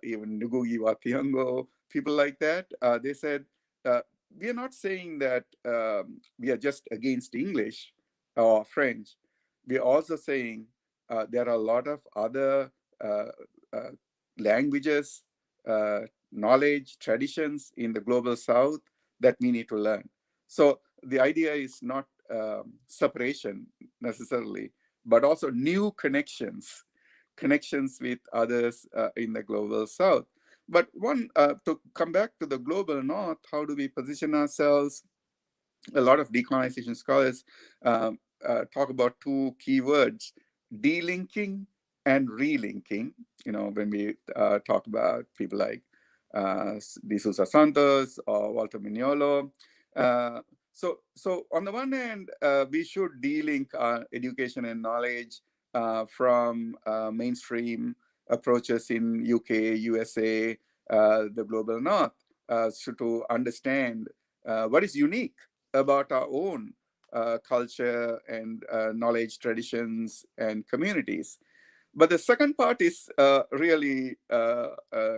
even Ngugi wa Thiong'o, people like that. They said, we are not saying that we are just against English or French. We are also saying there are a lot of other languages, knowledge, traditions in the global South that we need to learn. So the idea is not separation necessarily, but also new connections with others in the global South. But to come back to the global North, how do we position ourselves? A lot of decolonization scholars talk about two key words: delinking and relinking. When we talk about people like De Sousa Santos or Walter Mignolo. So on the one hand, we should delink our education and knowledge from mainstream approaches in UK, USA, the global North, so to understand what is unique about our own culture and knowledge, traditions, and communities. But the second part is really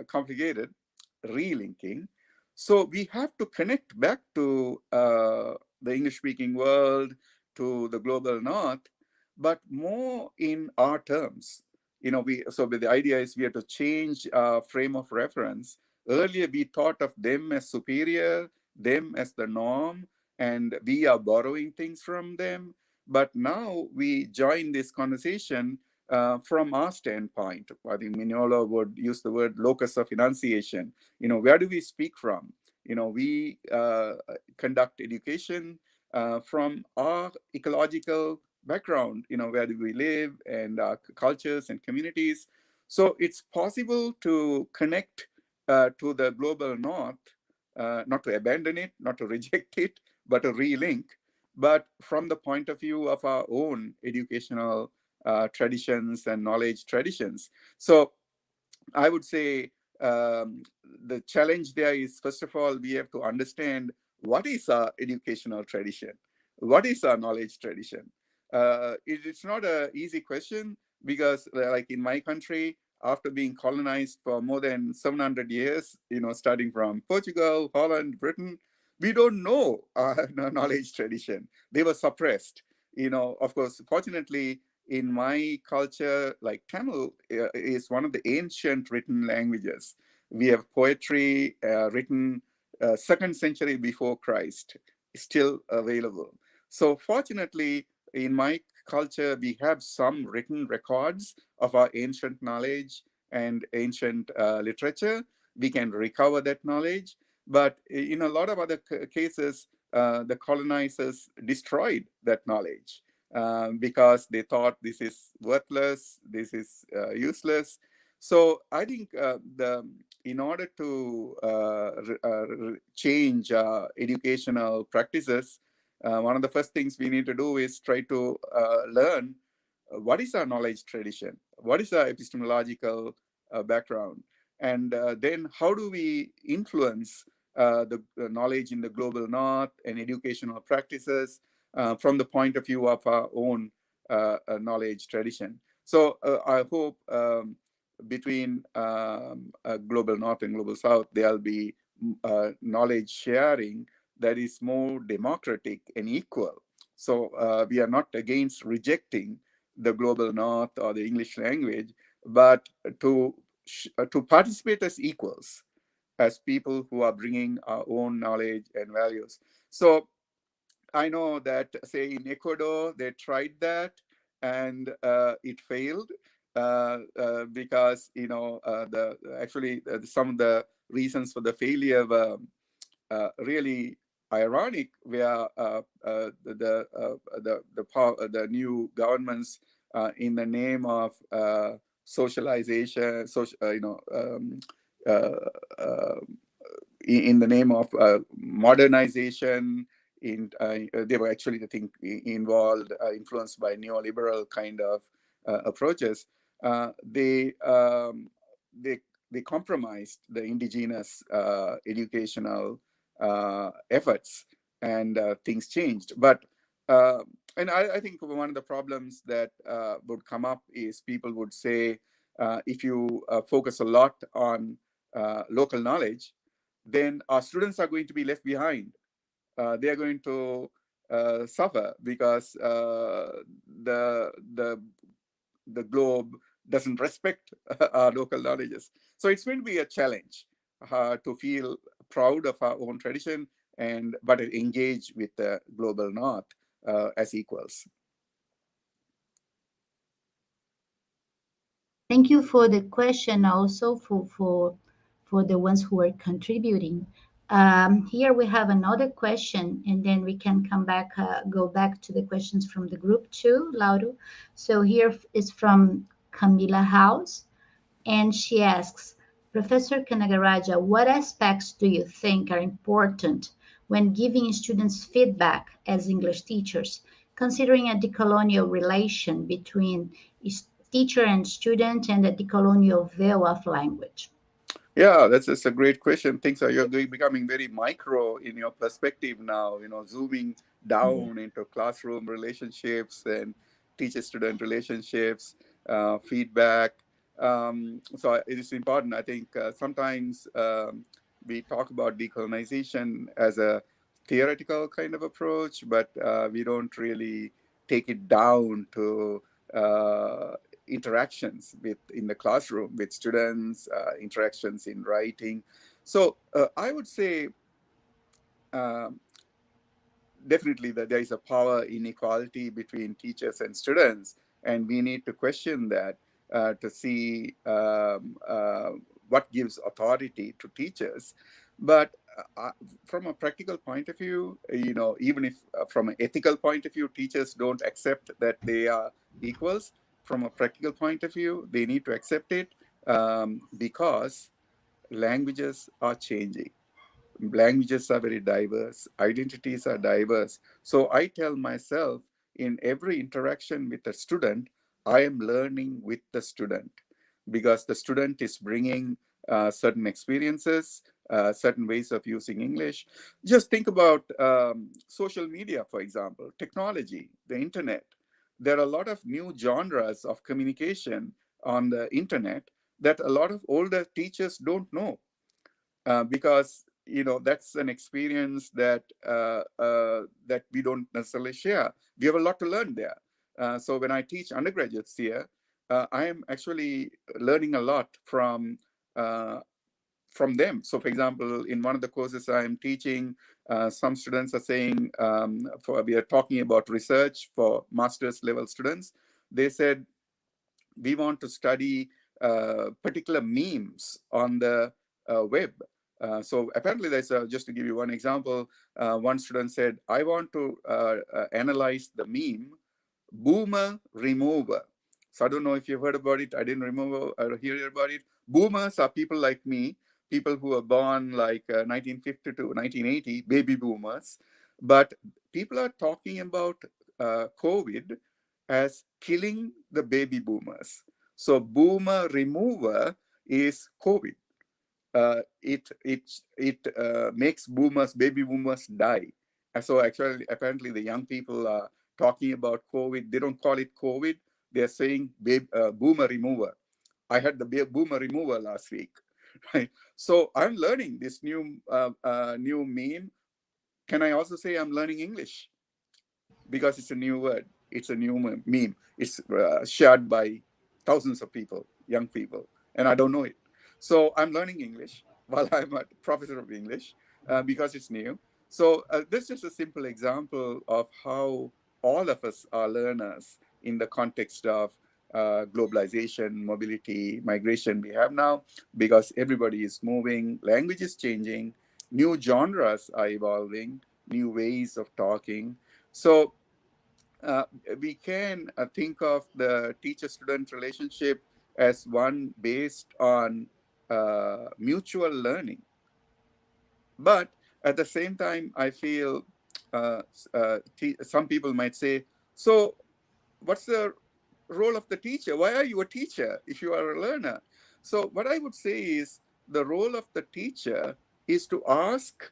complicated, relinking. So we have to connect back to the English-speaking world, to the global North, but more in our terms. So the idea is we have to change our frame of reference. Earlier, we thought of them as superior, them as the norm, and we are borrowing things from them. But now we join this conversation from our standpoint. I think Mignolo would use the word locus of enunciation. Where do we speak from? We conduct education from our ecological background, where do we live, and our cultures and communities. So it's possible to connect to the global North, not to abandon it, not to reject it, but to relink, but from the point of view of our own educational traditions and knowledge traditions. So I would say the challenge there is, first of all, we have to understand what is our educational tradition, what is our knowledge tradition. It's not an easy question because, like in my country, after being colonized for more than 700 years, starting from Portugal, Holland, Britain, we don't know our knowledge tradition. They were suppressed. Of course, fortunately, in my culture, like Tamil is one of the ancient written languages. We have poetry written 2nd century before Christ, still available. So fortunately, in my culture, we have some written records of our ancient knowledge and ancient literature. We can recover that knowledge. But in a lot of other cases, the colonizers destroyed that knowledge. Because they thought this is worthless, this is useless. So I think in order to change educational practices, one of the first things we need to do is try to learn what is our knowledge tradition, what is our epistemological background, and then how do we influence the knowledge in the global North and educational practices from the point of view of our own knowledge tradition. So I hope between global North and global South, there'll be knowledge sharing that is more democratic and equal. So we are not against rejecting the global North or the English language, but to participate as equals, as people who are bringing our own knowledge and values. So I know that, say, in Ecuador, they tried that and it failed because, some of the reasons for the failure were really ironic, where the new governments, in the name of socialization, uh, uh, in the name of modernization, they were actually, I think, involved, influenced by neoliberal kind of approaches. They compromised the indigenous educational efforts, and things changed. But and I think one of the problems that would come up is people would say, if you focus a lot on local knowledge, then our students are going to be left behind. They are going to suffer because the globe doesn't respect our local knowledges. So it's going to be a challenge to feel proud of our own tradition but engage with the global north as equals. Thank you for the question, also for the ones who are contributing. Here we have another question, and then we can go back to the questions from the group too, Lauro. So here is from Camila House, and she asks, Professor Kanagaraja, what aspects do you think are important when giving students feedback as English teachers, considering a decolonial relation between teacher and student and a decolonial view of language? Yeah, that's a great question. Things are you're becoming very micro in your perspective now. Zooming down into classroom relationships and teacher-student relationships, feedback. So it is important. I think sometimes we talk about decolonization as a theoretical kind of approach, but we don't really take it down to interactions in the classroom with students, interactions in writing. So I would say um, definitely that there is a power inequality between teachers and students, and we need to question that to see what gives authority to teachers. But from a practical point of view, even if from an ethical point of view, teachers don't accept that they are equals, from a practical point of view, they need to accept it because languages are changing. Languages are very diverse, identities are diverse. So I tell myself in every interaction with a student, I am learning with the student because the student is bringing certain experiences, certain ways of using English. Just think about social media, for example, technology, the internet. There are a lot of new genres of communication on the internet that a lot of older teachers don't know because that's an experience that we don't necessarily share. We have a lot to learn there. So when I teach undergraduates here, I am actually learning a lot uh, from them. So for example, in one of the courses I am teaching, some students are saying, we are talking about research for master's level students. They said, we want to study particular memes on the web. So apparently just to give you one example, one student said, I want to analyze the meme boomer remover. So I don't know if you've heard about it. I didn't remember or hear about it. Boomers are people like me, people who are born like 1950 to 1980, baby boomers. But people are talking about COVID as killing the baby boomers. So boomer remover is COVID. It makes baby boomers die. And so actually, apparently, the young people are talking about COVID. They don't call it COVID. They're saying boomer remover. I had the boomer remover last week, right? So I'm learning this new meme. Can I also say I'm learning English? Because it's a new word. It's a new meme. It's shared by thousands of people, young people, and I don't know it. So I'm learning English while I'm a professor of English because it's new. So this is just a simple example of how all of us are learners in the context of globalization, mobility, migration we have now, because everybody is moving, language is changing, new genres are evolving, new ways of talking. So uh, we can think of the teacher-student relationship as one based on mutual learning. But at the same time, I feel some people might say, so what's the role of the teacher? Why are you a teacher if you are a learner? So what I would say is the role of the teacher is to ask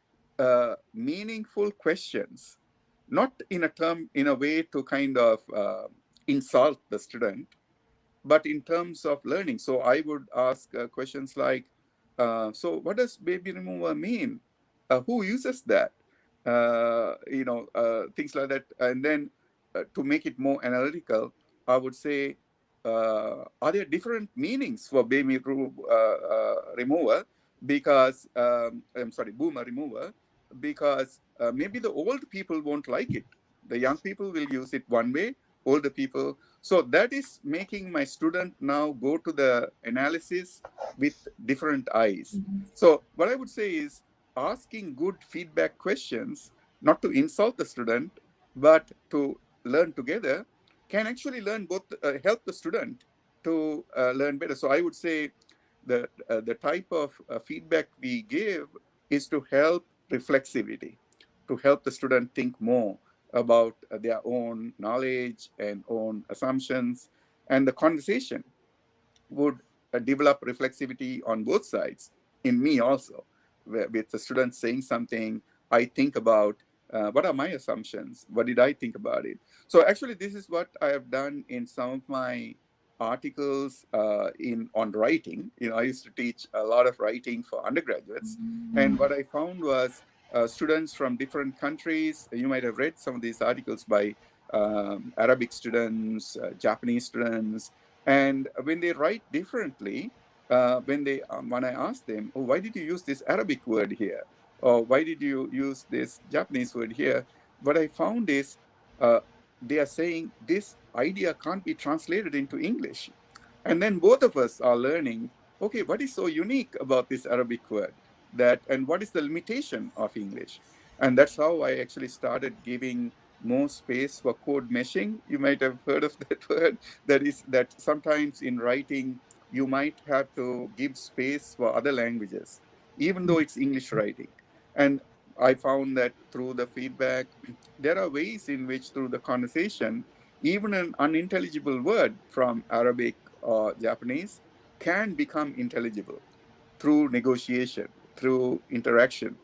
meaningful questions, not in a way to kind of insult the student, but in terms of learning. So I would ask questions like, so what does baby remover mean? Who uses that? Things like that. And then to make it more analytical, I would say, are there different meanings for baby remover? Because I'm sorry, boomer remover, because maybe the old people won't like it. The young people will use it one way, older people. So that is making my student now go to the analysis with different eyes. So what I would say is asking good feedback questions, not to insult the student, but to learn together, can actually learn both, help the student to learn better. So I would say the type of feedback we give is to help reflexivity, to help the student think more about their own knowledge and own assumptions, and the conversation would develop reflexivity on both sides, in me also, with the students saying something. I think about what are my assumptions, what did I think about it. So actually this is what I have done in some of my articles in on writing. I used to teach a lot of writing for undergraduates, and what I found was students from different countries. You might have read some of these articles by Arabic students, Japanese students, and when they write differently, when I ask them, oh, why did you use this Arabic word here, or why did you use this Japanese word here? What I found is uh, they are saying this idea can't be translated into English, and then both of us are learning. Okay, what is so unique about this Arabic word, and what is the limitation of English? And that's how I actually started giving more space for code meshing. You might have heard of that word. That is that sometimes in writing you might have to give space for other languages even though it's English writing. And I found that through the feedback there are ways in which, through the conversation, even an unintelligible word from Arabic or Japanese can become intelligible through negotiation, through interaction.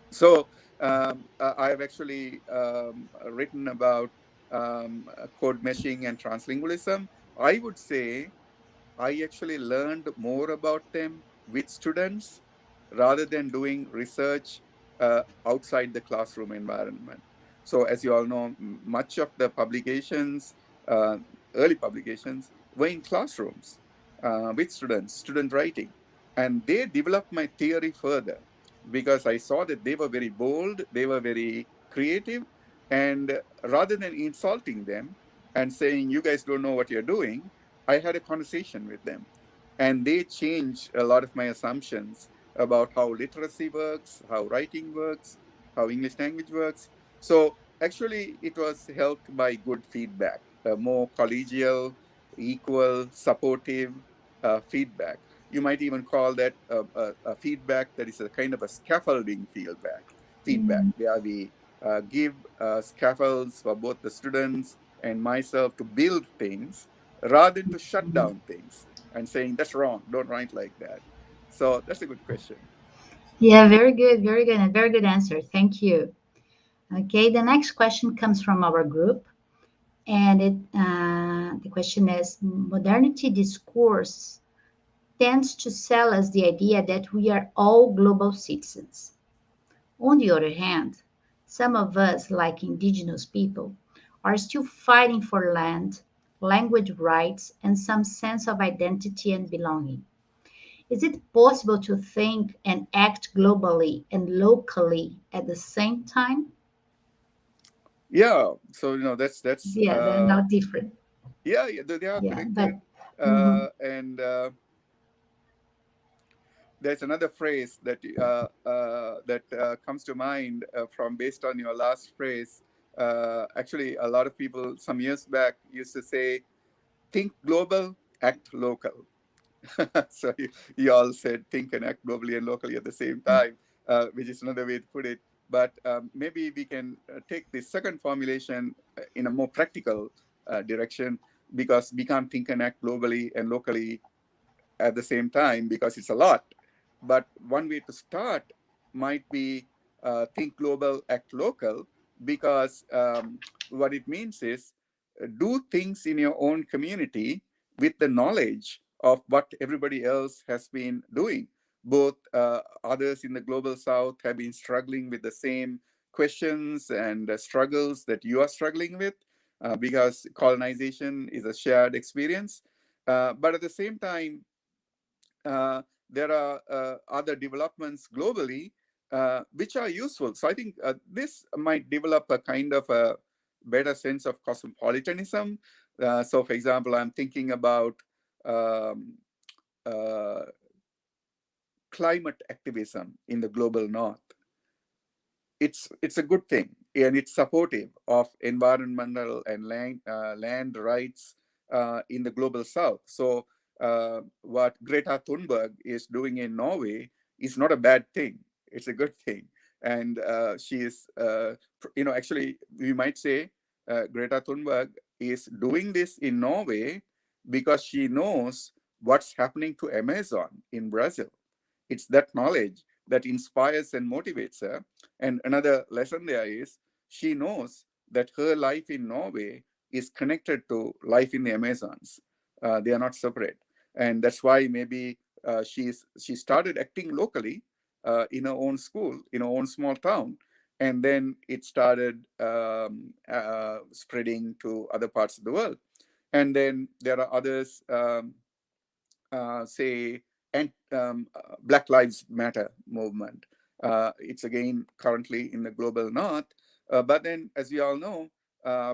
So I've actually written about code meshing and translingualism. I would say I actually learned more about them with students rather than doing research outside the classroom environment. So, as you all know, much of the publications, uh, early publications, were in classrooms with students, student writing. And they developed my theory further because I saw that they were very bold, they were very creative. And rather than insulting them and saying, you guys don't know what you're doing, I had a conversation with them, and they changed a lot of my assumptions about how literacy works, how writing works, how English language works. So actually, it was helped by good feedback, more collegial, equal, supportive feedback. You might even call that a feedback that is a kind of a scaffolding feedback where we give scaffolds for both the students and myself to build things rather than to shut down things and saying that's wrong, don't write like that. So that's a good question. Yeah, very good, and very good answer. Thank you. Okay, the next question comes from our group, and the question is: modernity discourse tends to sell us the idea that we are all global citizens. On the other hand, some of us, like indigenous people, are still fighting for land, language rights, and some sense of identity and belonging. Is it possible to think and act globally and locally at the same time? Yeah, so that's Yeah, they're not different. yeah, yeah, they are Yeah, but connected. mhm. And There's another phrase that comes to mind from based on your last phrase. Actually, a lot of people some years back used to say, "Think global, act local." So you all said think and act globally and locally at the same time, which is another way to put it. But maybe we can take the second formulation in a more practical direction, because we can't think and act globally and locally at the same time because it's a lot. But one way to start might be think global, act local, because what it means is do things in your own community with the knowledge of what everybody else has been doing. Both others in the global south have been struggling with the same questions and struggles that you are struggling with, because colonization is a shared experience. But at the same time, there are other developments globally which are useful. So I think this might develop a kind of a better sense of cosmopolitanism. So, for example, I'm thinking about um, uh, climate activism in the global north. It's a good thing, and it's supportive of environmental and land rights in the global south. So what Greta Thunberg is doing in Norway is not a bad thing. It's a good thing. And she is, actually, we might say Greta Thunberg is doing this in Norway because she knows what's happening to Amazon in Brazil. It's that knowledge that inspires and motivates her. And another lesson there is she knows that her life in Norway is connected to life in the Amazons. They are not separate. And that's why maybe she started acting locally in her own school, in her own small town. And then it started spreading to other parts of the world. And then there are others, say, and Black Lives Matter movement. It's again currently in the global north, but then, as we all know,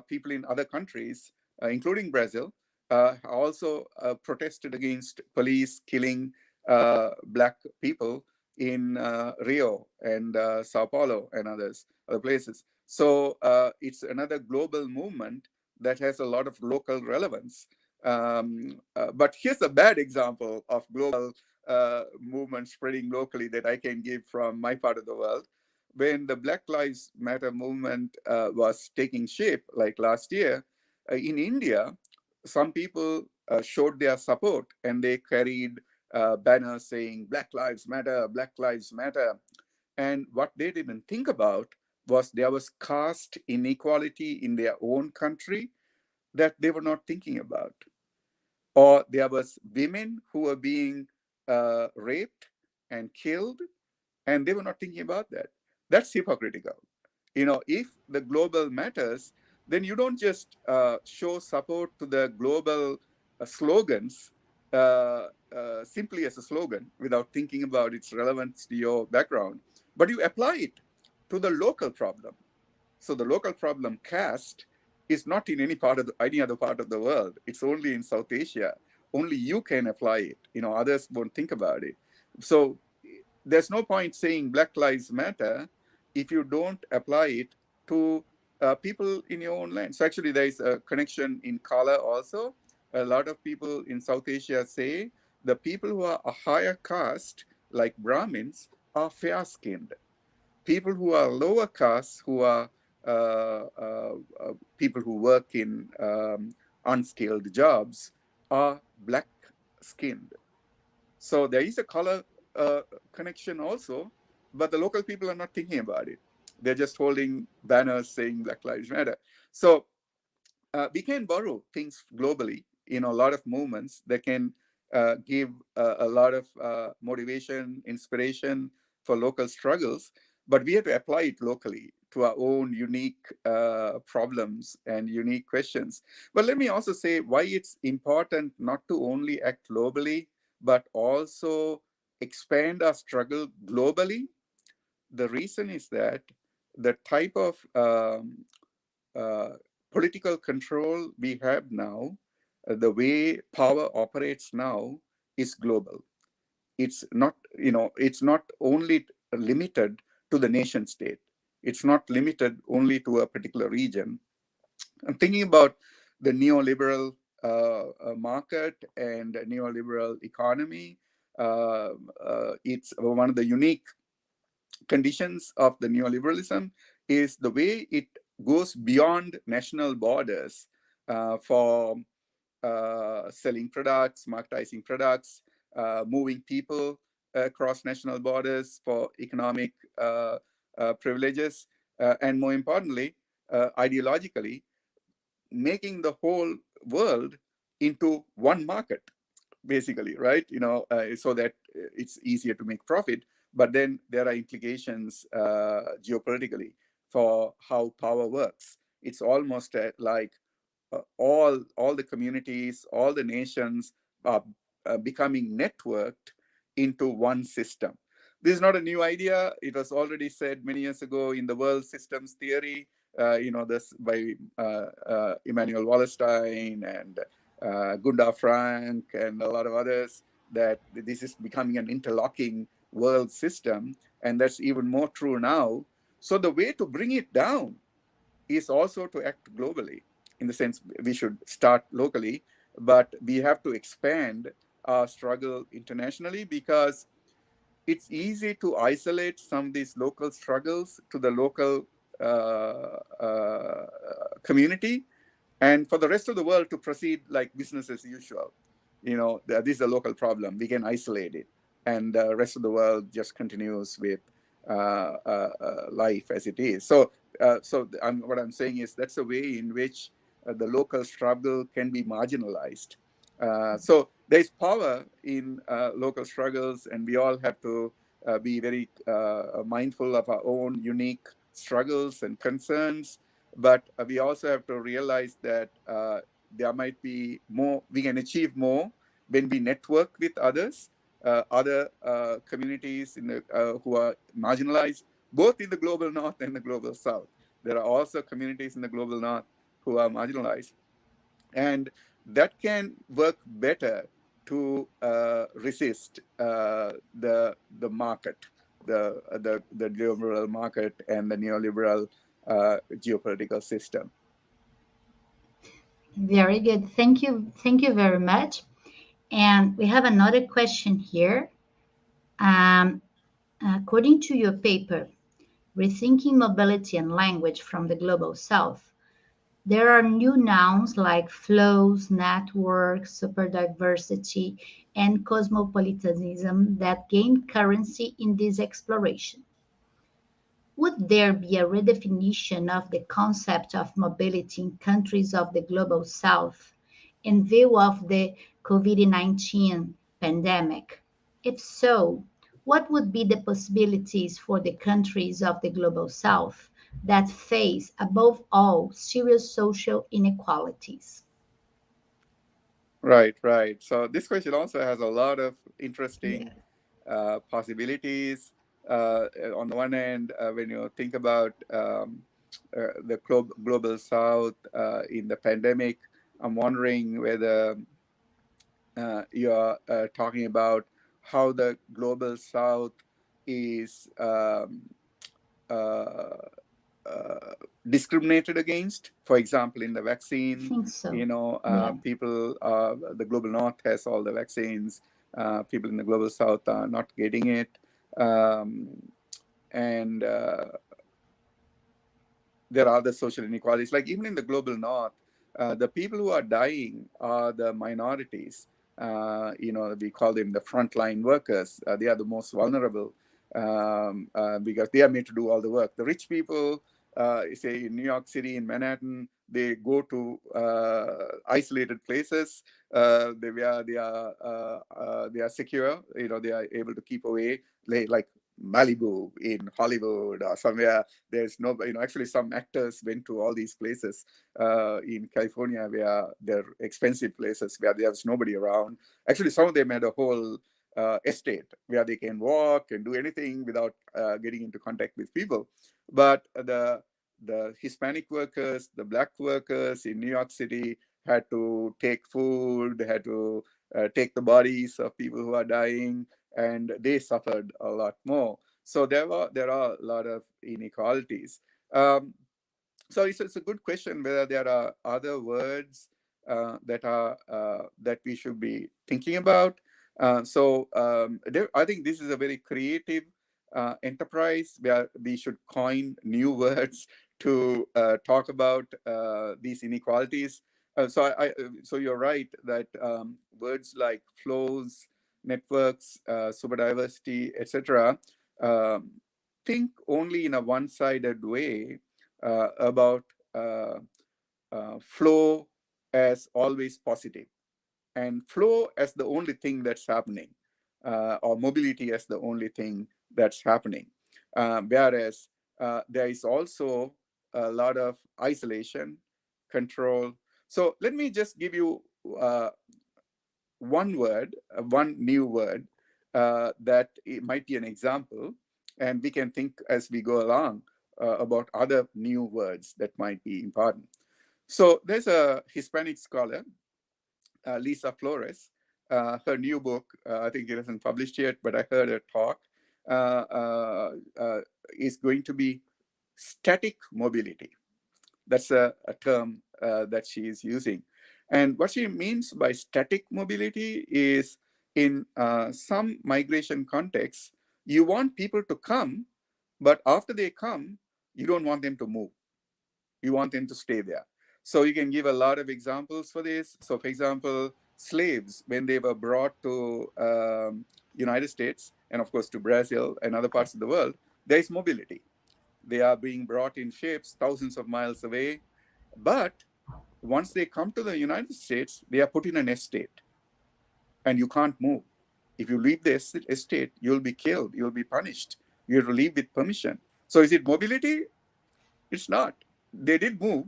people in other countries, including Brazil, also protested against police killing black people in Rio and Sao Paulo and other places. So it's another global movement that has a lot of local relevance. But here's a bad example of global movement spreading locally that I can give from my part of the world. When the Black Lives Matter movement was taking shape, like last year, in India, some people showed their support and they carried banners saying Black Lives Matter, Black Lives Matter. And what they didn't think about was there was caste inequality in their own country that they were not thinking about, or there was women who were being raped and killed, and they were not thinking about that. That's hypocritical. If the global matters, then you don't just show support to the global slogans simply as a slogan without thinking about its relevance to your background, but you apply it to the local problem. So the local problem, caste, is not in any other part of the world. It's only in South Asia. Only you can apply it. Others won't think about it. So there's no point saying Black Lives Matter if you don't apply it to people in your own land. So actually, there is a connection in color also. A lot of people in South Asia say the people who are a higher caste, like Brahmins, are fair-skinned. People who are lower caste, who are people who work in unskilled jobs, are black skinned. So there is a color connection also, but the local people are not thinking about it. They're just holding banners saying Black Lives Matter. So we can borrow things globally in a lot of movements that can give a lot of motivation, inspiration for local struggles, but we have to apply it locally to our own unique problems and unique questions. But let me also say why it's important not to only act globally, but also expand our struggle globally. The reason is that the type of uh, political control we have now, the way power operates now, is global. It's not only limited to the nation state. It's not limited only to a particular region. I'm thinking about the neoliberal market and neoliberal economy. It's one of the unique conditions of the neoliberalism is the way it goes beyond national borders for selling products, marketizing products, moving people across national borders for economic privileges, and more importantly, ideologically, making the whole world into one market, basically, right? So that it's easier to make profit. But then there are implications geopolitically for how power works. It's almost like all the communities, all the nations are becoming networked into one system. This is not a new idea. It was already said many years ago in the world systems theory, this by Immanuel Wallerstein and Gunda Frank and a lot of others, that this is becoming an interlocking world system. And that's even more true now. So the way to bring it down is also to act globally. In the sense, we should start locally, but we have to expand our struggle internationally, because it's easy to isolate some of these local struggles to the local community, and for the rest of the world to proceed like business as usual. This is a local problem. We can isolate it, and the rest of the world just continues with life as it is. So what I'm saying is that's a way in which the local struggle can be marginalized. So there's power in local struggles, and we all have to be very mindful of our own unique struggles and concerns. But we also have to realize that there might be more, we can achieve more when we network with others, other communities who are marginalized, both in the global north and the global south. There are also communities in the global north who are marginalized. And that can work better to resist the market, the liberal market and the neoliberal geopolitical system. Very good. Thank you. Thank you very much. And we have another question here. Um, According to your paper, Rethinking Mobility and Language from the Global South, there are new nouns like flows, networks, superdiversity, and cosmopolitanism that gain currency in this exploration. Would there be a redefinition of the concept of mobility in countries of the Global South in view of the COVID-19 pandemic? If so, what would be the possibilities for the countries of the Global South that face, above all, serious social inequalities? Right. So this question also has a lot of interesting Yeah. possibilities. On the one hand, when you think about the global south in the pandemic, I'm wondering whether you're talking about how the global south is uh, discriminated against. For example, in the I vaccine, think so. Yeah. people, the global north has all the vaccines. People in the global south are not getting it. And there are other social inequalities. Like even in the global north, the people who are dying are the minorities. We call them the frontline workers. They are the most vulnerable because they are made to do all the work. The rich people, say in New York City, in Manhattan, they go to isolated places. They are secure. They are able to keep away, like Malibu in Hollywood or somewhere. There's no, actually some actors went to all these places in California where they're expensive places where there's nobody around. Actually, some of them had a whole estate where they can walk and do anything without getting into contact with people. But the Hispanic workers, the Black workers in New York City had to take food, had to take the bodies of people who are dying, and they suffered a lot more. So there are a lot of inequalities. So it's a good question whether there are other words that we should be thinking about. I think this is a very creative enterprise where we should coin new words to talk about these inequalities. So you're right that words like flows, networks, superdiversity, etc., think only in a one-sided way about flow as always positive, and flow as the only thing that's happening, or mobility as the only thing that's happening. Whereas there is also a lot of isolation, control, So let me just give you one word, one new word that it might be an example, and we can think as we go along about other new words that might be important. So there's a Hispanic scholar, Lisa Flores. Her new book, I think it isn't published yet, but I heard her talk, uh, uh, uh, is going to be static mobility. That's a term that she is using. And what she means by static mobility is in some migration contexts, you want people to come, but after they come, you don't want them to move. You want them to stay there. So you can give a lot of examples for this. So for example, slaves, when they were brought to United States, and of course to Brazil and other parts of the world, there is mobility. They are being brought in ships thousands of miles away. But once they come to the United States, they are put in an estate and you can't move. If you leave the estate, you'll be killed, you'll be punished. You have to leave with permission. So is it mobility? It's not. They did move,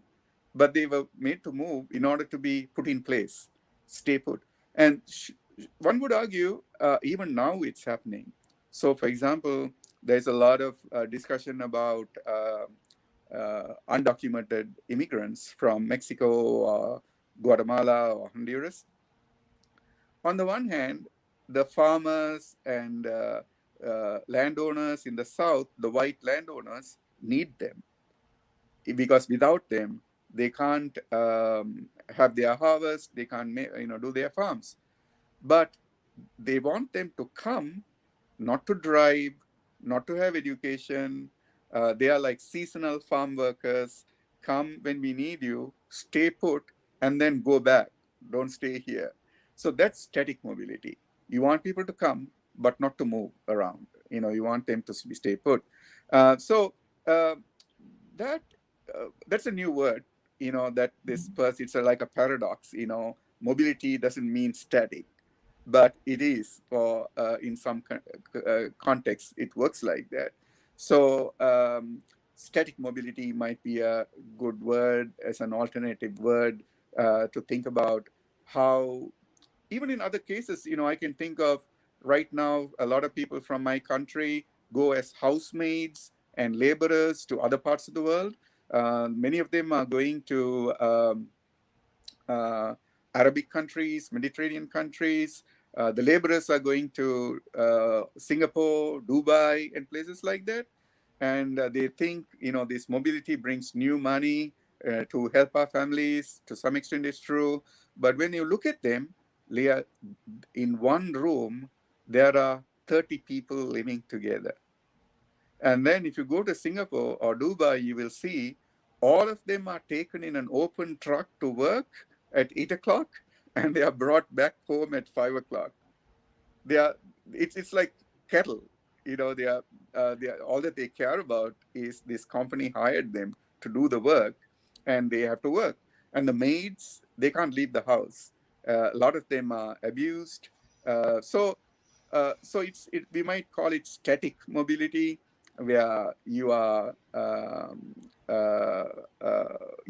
but they were made to move in order to be put in place, stay put. And one would argue, even now it's happening. So, for example, there's a lot of discussion about undocumented immigrants from Mexico or Guatemala or Honduras. On the one hand, the farmers and landowners in the South, the white landowners, need them because without them, they can't have their harvest, they can't do their farms. But they want them to come, not to drive, not to have education. They are like seasonal farm workers. Come when we need you, stay put, and then go back. Don't stay here. So that's static mobility. You want people to come, but not to move around. You want them to stay put. So that that's a new word. That this person, it's like a paradox. Mobility doesn't mean static, but it is for in some context it works like that. So static mobility might be a good word as an alternative word to think about how, even in other cases, I can think of right now a lot of people from my country go as housemaids and laborers to other parts of the world. Many of them are going to uh, Arabic countries, Mediterranean countries. The laborers are going to Singapore, Dubai, and places like that. And they think, this mobility brings new money to help our families. To some extent, it's true. But when you look at them, Leah, in one room, there are 30 people living together. And then if you go to Singapore or Dubai, you will see all of them are taken in an open truck to work at 8 o'clock and they are brought back home at 5 o'clock. They are, it's like cattle. They are all that they care about is this company hired them to do the work and they have to work. And the maids, they can't leave the house. A lot of them are abused. So we might call it static mobility, where you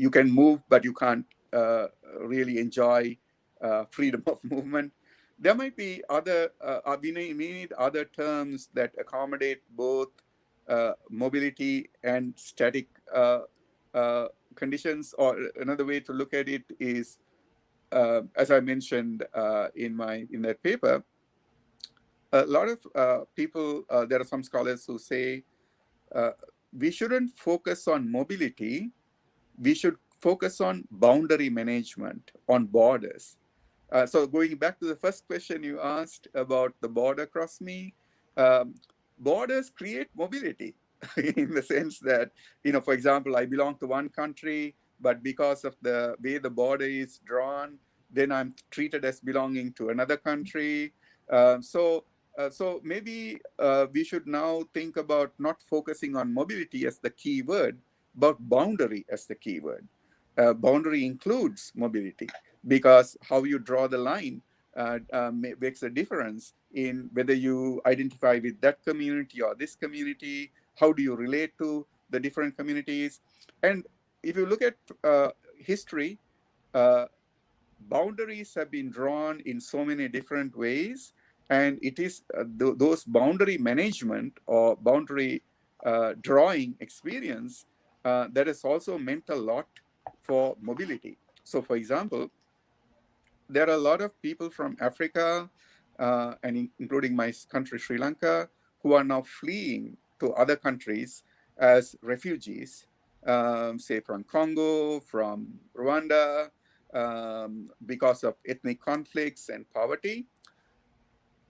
can move, but you can't really enjoy freedom of movement. There might be other, we need other terms that accommodate both mobility and static conditions. Or another way to look at it is, as I mentioned in that paper, a lot of people, there are some scholars who say we shouldn't focus on mobility, we should focus on boundary management, on borders. So going back to the first question you asked about the border across me, um, borders create mobility in the sense that, for example, I belong to one country, but because of the way the border is drawn, then I'm treated as belonging to another country. So maybe we should now think about not focusing on mobility as the key word, but boundary as the key word. Boundary includes mobility, because how you draw the line makes a difference in whether you identify with that community or this community. How do you relate to the different communities? And if you look at history, uh, boundaries have been drawn in so many different ways, and it is those boundary management or boundary drawing experience that has also meant a lot for mobility. So, for example, there are a lot of people from Africa, including my country, Sri Lanka, who are now fleeing to other countries as refugees, say from Congo, from Rwanda, because of ethnic conflicts and poverty.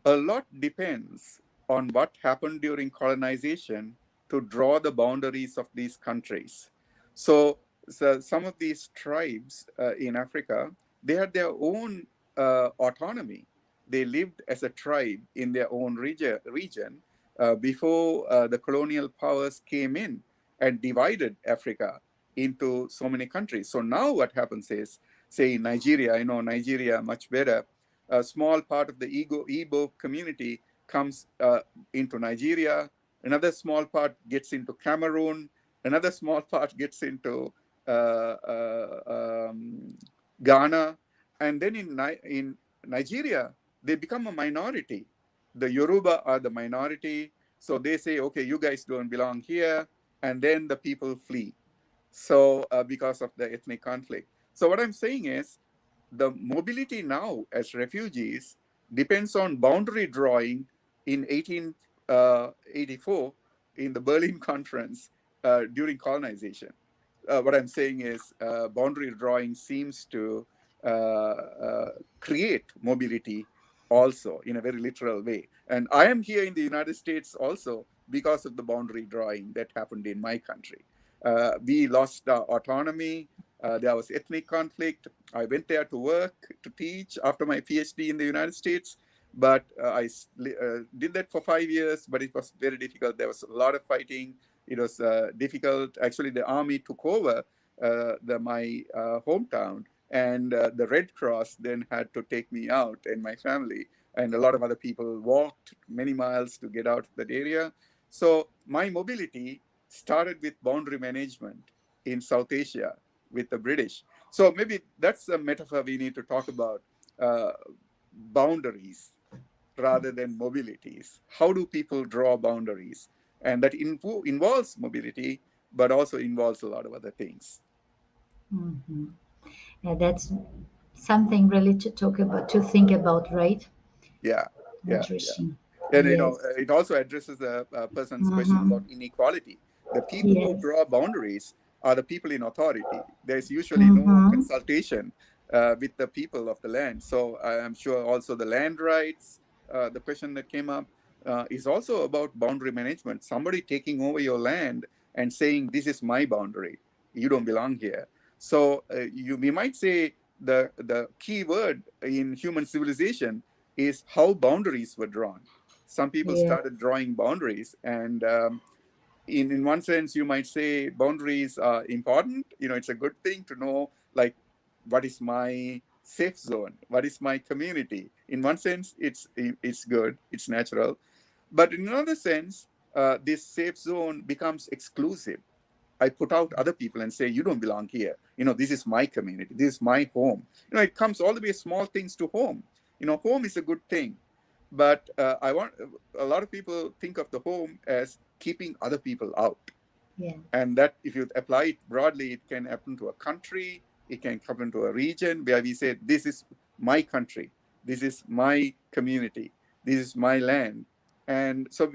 A lot depends on what happened during colonization to draw the boundaries of these countries. So some of these tribes in Africa, they had their own autonomy. They lived as a tribe in their own region before the colonial powers came in and divided Africa into so many countries. So now what happens is, say in Nigeria, I know Nigeria much better, a small part of the Igbo community comes into Nigeria, another small part gets into Cameroon, another small part gets into uh, uh, um, Ghana, and then in Nigeria, they become a minority. The Yoruba are the minority, so they say, okay, you guys don't belong here, and then the people flee. So because of the ethnic conflict. So what I'm saying is, the mobility now as refugees depends on boundary drawing in 1884 in the Berlin Conference during colonization. What I'm saying is boundary drawing seems to create mobility also in a very literal way. And I am here in the United States also because of the boundary drawing that happened in my country. We lost our autonomy. There was ethnic conflict. I went there to work, to teach after my PhD in the United States. But I did that for 5 years, but it was very difficult. There was a lot of fighting. It was difficult. Actually, the army took over my hometown, and the Red Cross then had to take me out and my family. And a lot of other people walked many miles to get out of that area. So my mobility started with boundary management in South Asia with the British. So maybe that's a metaphor we need to talk about, uh, boundaries rather than mobilities. How do people draw boundaries? And that involves mobility, but also involves a lot of other things. Mm-hmm. Yeah, that's something really to talk about, to think about, right? Yeah, yeah, yeah. Interesting. And Yes. it also addresses a person's question Mm-hmm. about inequality. The people who Yes. draw boundaries are the people in authority. There's usually no Mm-hmm. consultation with the people of the land. So I'm sure also the land rights, the question that came up, is also about boundary management. Somebody taking over your land and saying, "This is my boundary. You don't belong here." So we might say the key word in human civilization is how boundaries were drawn. Some people Yeah. started drawing boundaries, and in one sense, you might say boundaries are important. It's a good thing to know, like, what is my safe zone? What is my community? In one sense, it's good, it's natural, but in another sense, this safe zone becomes exclusive. I put out other people and say, you don't belong here. This is my community. This is my home. It comes all the way small things to home. Home is a good thing. But I want a lot of people think of the home as keeping other people out. Yeah. And that, if you apply it broadly, it can happen to a country, it can happen to a region where we say, this is my country, this is my community, this is my land. And so,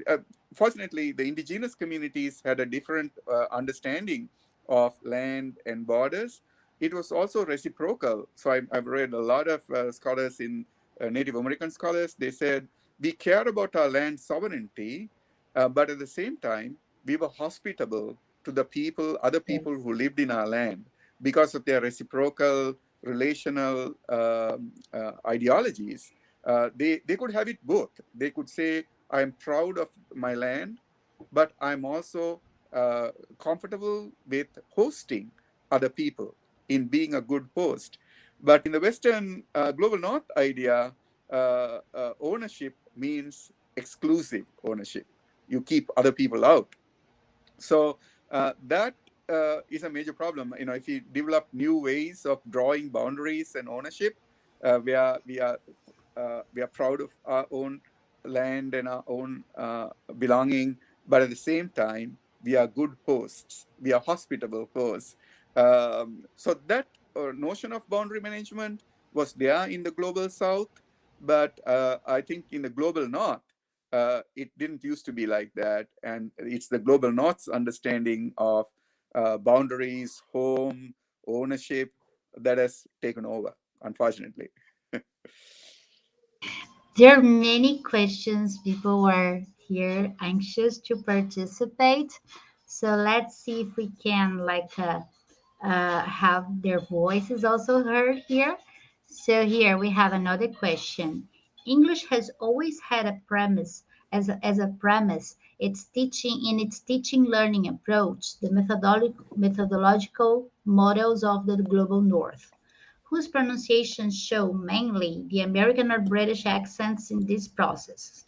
fortunately, the indigenous communities had a different understanding of land and borders. It was also reciprocal. So I've read a lot of scholars in Native American scholars. They said, we care about our land sovereignty, but at the same time, we were hospitable to the people, other people Yes. who lived in our land, because of their reciprocal, relational ideologies. They could have it both. They could say, I'm proud of my land, but I'm also comfortable with hosting other people, in being a good host. But in the Western global North idea, ownership means exclusive ownership. You keep other people out. So that is a major problem. If we develop new ways of drawing boundaries and ownership, we are proud of our own land and our own belonging, but at the same time, we are good hosts. We are hospitable hosts. So that notion of boundary management was there in the global South, but I think in the global North, it didn't used to be like that, and it's the global North's understanding of boundaries, home, ownership that has taken over, unfortunately. There are many questions. People are here anxious to participate. So let's see if we can have their voices also heard here. So here we have another question. English has always had a premise as a premise. Its teaching learning approach, the methodological models of the global North, whose pronunciations show mainly the American or British accents in this process.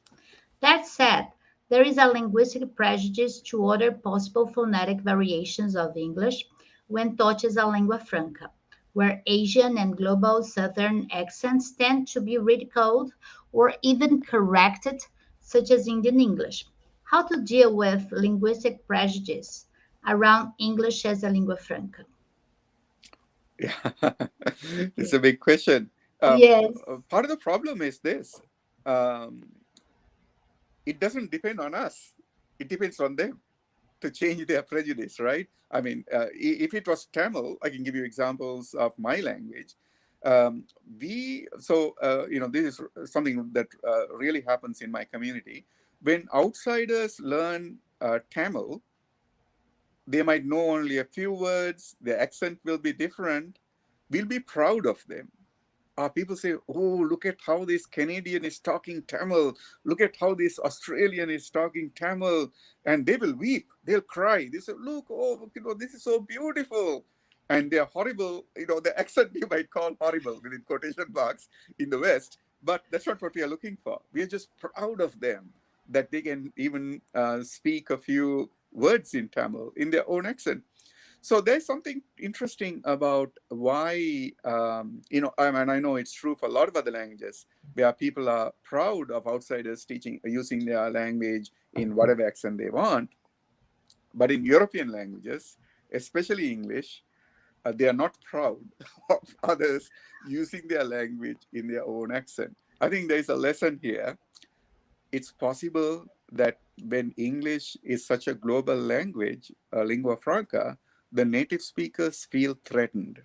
That said, there is a linguistic prejudice to other possible phonetic variations of English when taught as a lingua franca, where Asian and global Southern accents tend to be ridiculed or even corrected, such as Indian English. How to deal with linguistic prejudice around English as a lingua franca? Yeah, it's a big question. Yes. Part of the problem is this: um, it doesn't depend on us; it depends on them to change their prejudice, right? I mean, if it was Tamil, I can give you examples of my language. This is something that really happens in my community. When outsiders learn Tamil, they might know only a few words, their accent will be different. We'll be proud of them. People say, oh, look at how this Canadian is talking Tamil. Look at how this Australian is talking Tamil. And they will weep. They'll cry. They say, look, oh, this is so beautiful. And they're horrible. The accent you might call horrible within quotation marks in the West. But that's not what we are looking for. We are just proud of them that they can even speak a few words in Tamil in their own accent. So there's something interesting about why, I know it's true for a lot of other languages where people are proud of outsiders using their language in whatever accent they want. But in European languages, especially English, they are not proud of others using their language in their own accent. I think there's a lesson here. It's possible that when English is such a global language, a lingua franca, the native speakers feel threatened.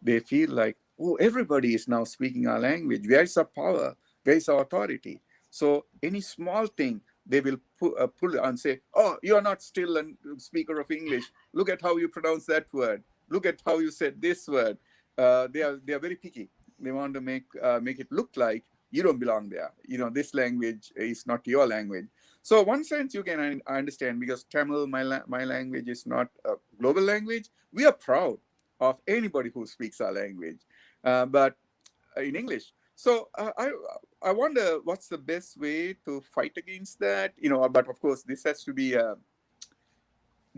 They feel like, oh, everybody is now speaking our language. Where is our power? Where is our authority? So any small thing, they will pull and say, oh, you're not still a speaker of English. Look at how you pronounce that word. Look at how you said this word. They are very picky. They want to make it look like you don't belong there. This language is not your language. So one sense you can understand, because Tamil, my language, is not a global language. We are proud of anybody who speaks our language, but in English. So I wonder what's the best way to fight against that. But of course this has to be a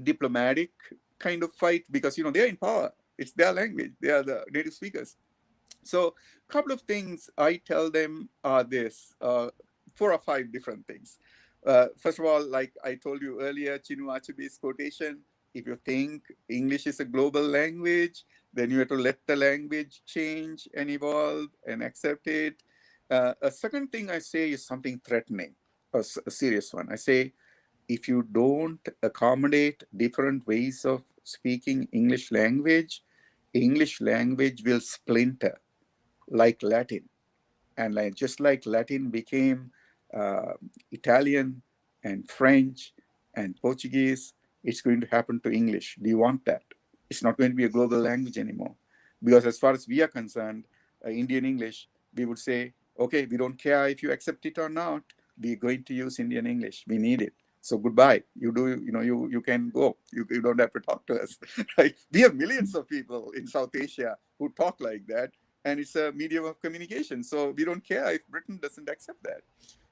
diplomatic kind of fight, because they're in power. It's their language. They are the native speakers. So a couple of things I tell them are this, 4 or 5 different things. First of all, like I told you earlier, Chinua Achebe's quotation, if you think English is a global language, then you have to let the language change and evolve and accept it. A second thing I say is something threatening, a serious one. I say, if you don't accommodate different ways of speaking English language will splinter like Latin. And just like Latin became Italian and French and Portuguese, it's going to happen to English. Do you want that? It's not going to be a global language anymore. Because as far as we are concerned, Indian English, we would say, okay, we don't care if you accept it or not. We're going to use Indian English. We need it. So goodbye. You can go. You don't have to talk to us. Right? We have millions of people in South Asia who talk like that, and it's a medium of communication. So we don't care if Britain doesn't accept that.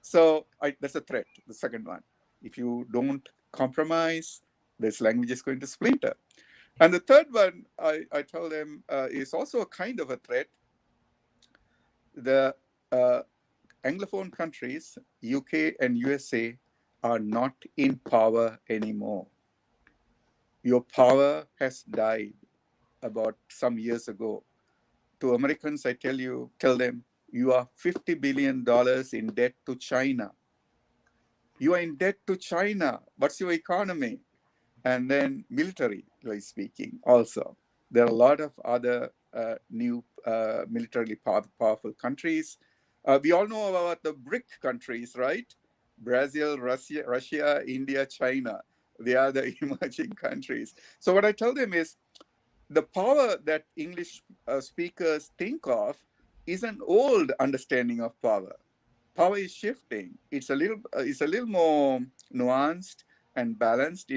So that's a threat. The second one, if you don't compromise, this language is going to splinter. And the third one, I tell them, is also a kind of a threat. The Anglophone countries, UK and USA, are not in power anymore. Your power has died about some years ago. To Americans, tell them, you are $50 billion in debt to China. You are in debt to China. What's your economy? And then militarily speaking, also, there are a lot of other new militarily powerful countries. We all know about the BRIC countries, right? Brazil, Russia, India, China. They are the emerging countries. So what I tell them is, the power that English speakers think of is an old understanding of power. Power is shifting. It's a little more nuanced and balanced.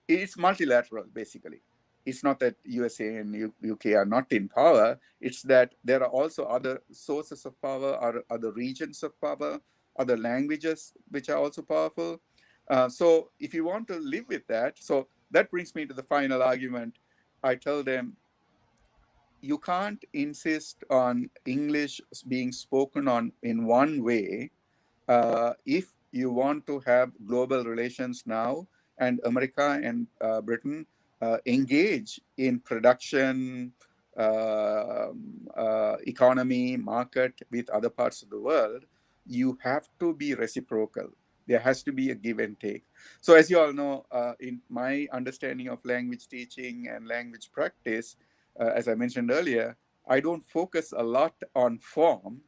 It's multilateral basically. It's not that USA and UK are not in power. It's that there are also other sources of power, other regions of power, other languages which are also powerful. So if you want to live with that, so that brings me to the final argument. I tell them, you can't insist on English being spoken on in one way if you want to have global relations now, and America and Britain engage in production, economy, market with other parts of the world, you have to be reciprocal. There has to be a give and take. So as you all know, in my understanding of language teaching and language practice, as I mentioned earlier, I don't focus a lot on form,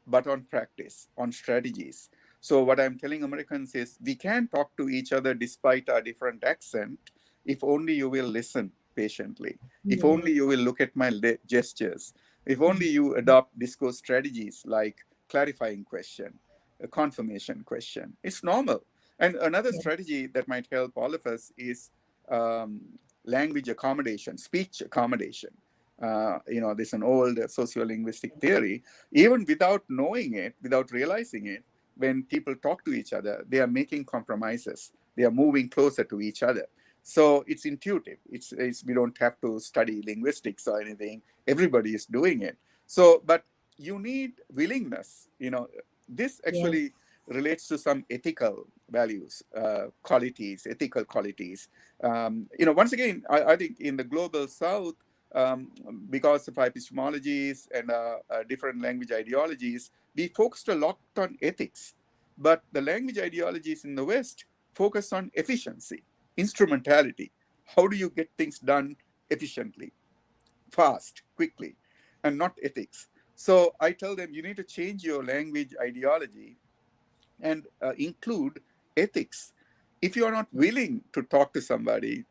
but on practice, on strategies. So what I'm telling Americans is, we can talk to each other despite our different accent, if only you will listen patiently, if only you will look at my gestures, if only you adopt discourse strategies like clarifying question, a confirmation question. It's normal. And another strategy that might help all of us is language accommodation, speech accommodation. There's an old sociolinguistic theory. Even without knowing it, without realizing it, when people talk to each other, they are making compromises. They are moving closer to each other. So it's intuitive. We don't have to study linguistics or anything. Everybody is doing it. So, but you need willingness. This actually relates to some ethical values, qualities, ethical qualities. Once again, I think in the global South, um, because of epistemologies and different language ideologies, we focused a lot on ethics. But the language ideologies in the West focus on efficiency, instrumentality. How do you get things done efficiently, fast, quickly, and not ethics? So I tell them, you need to change your language ideology and include ethics. If you are not willing to talk to somebody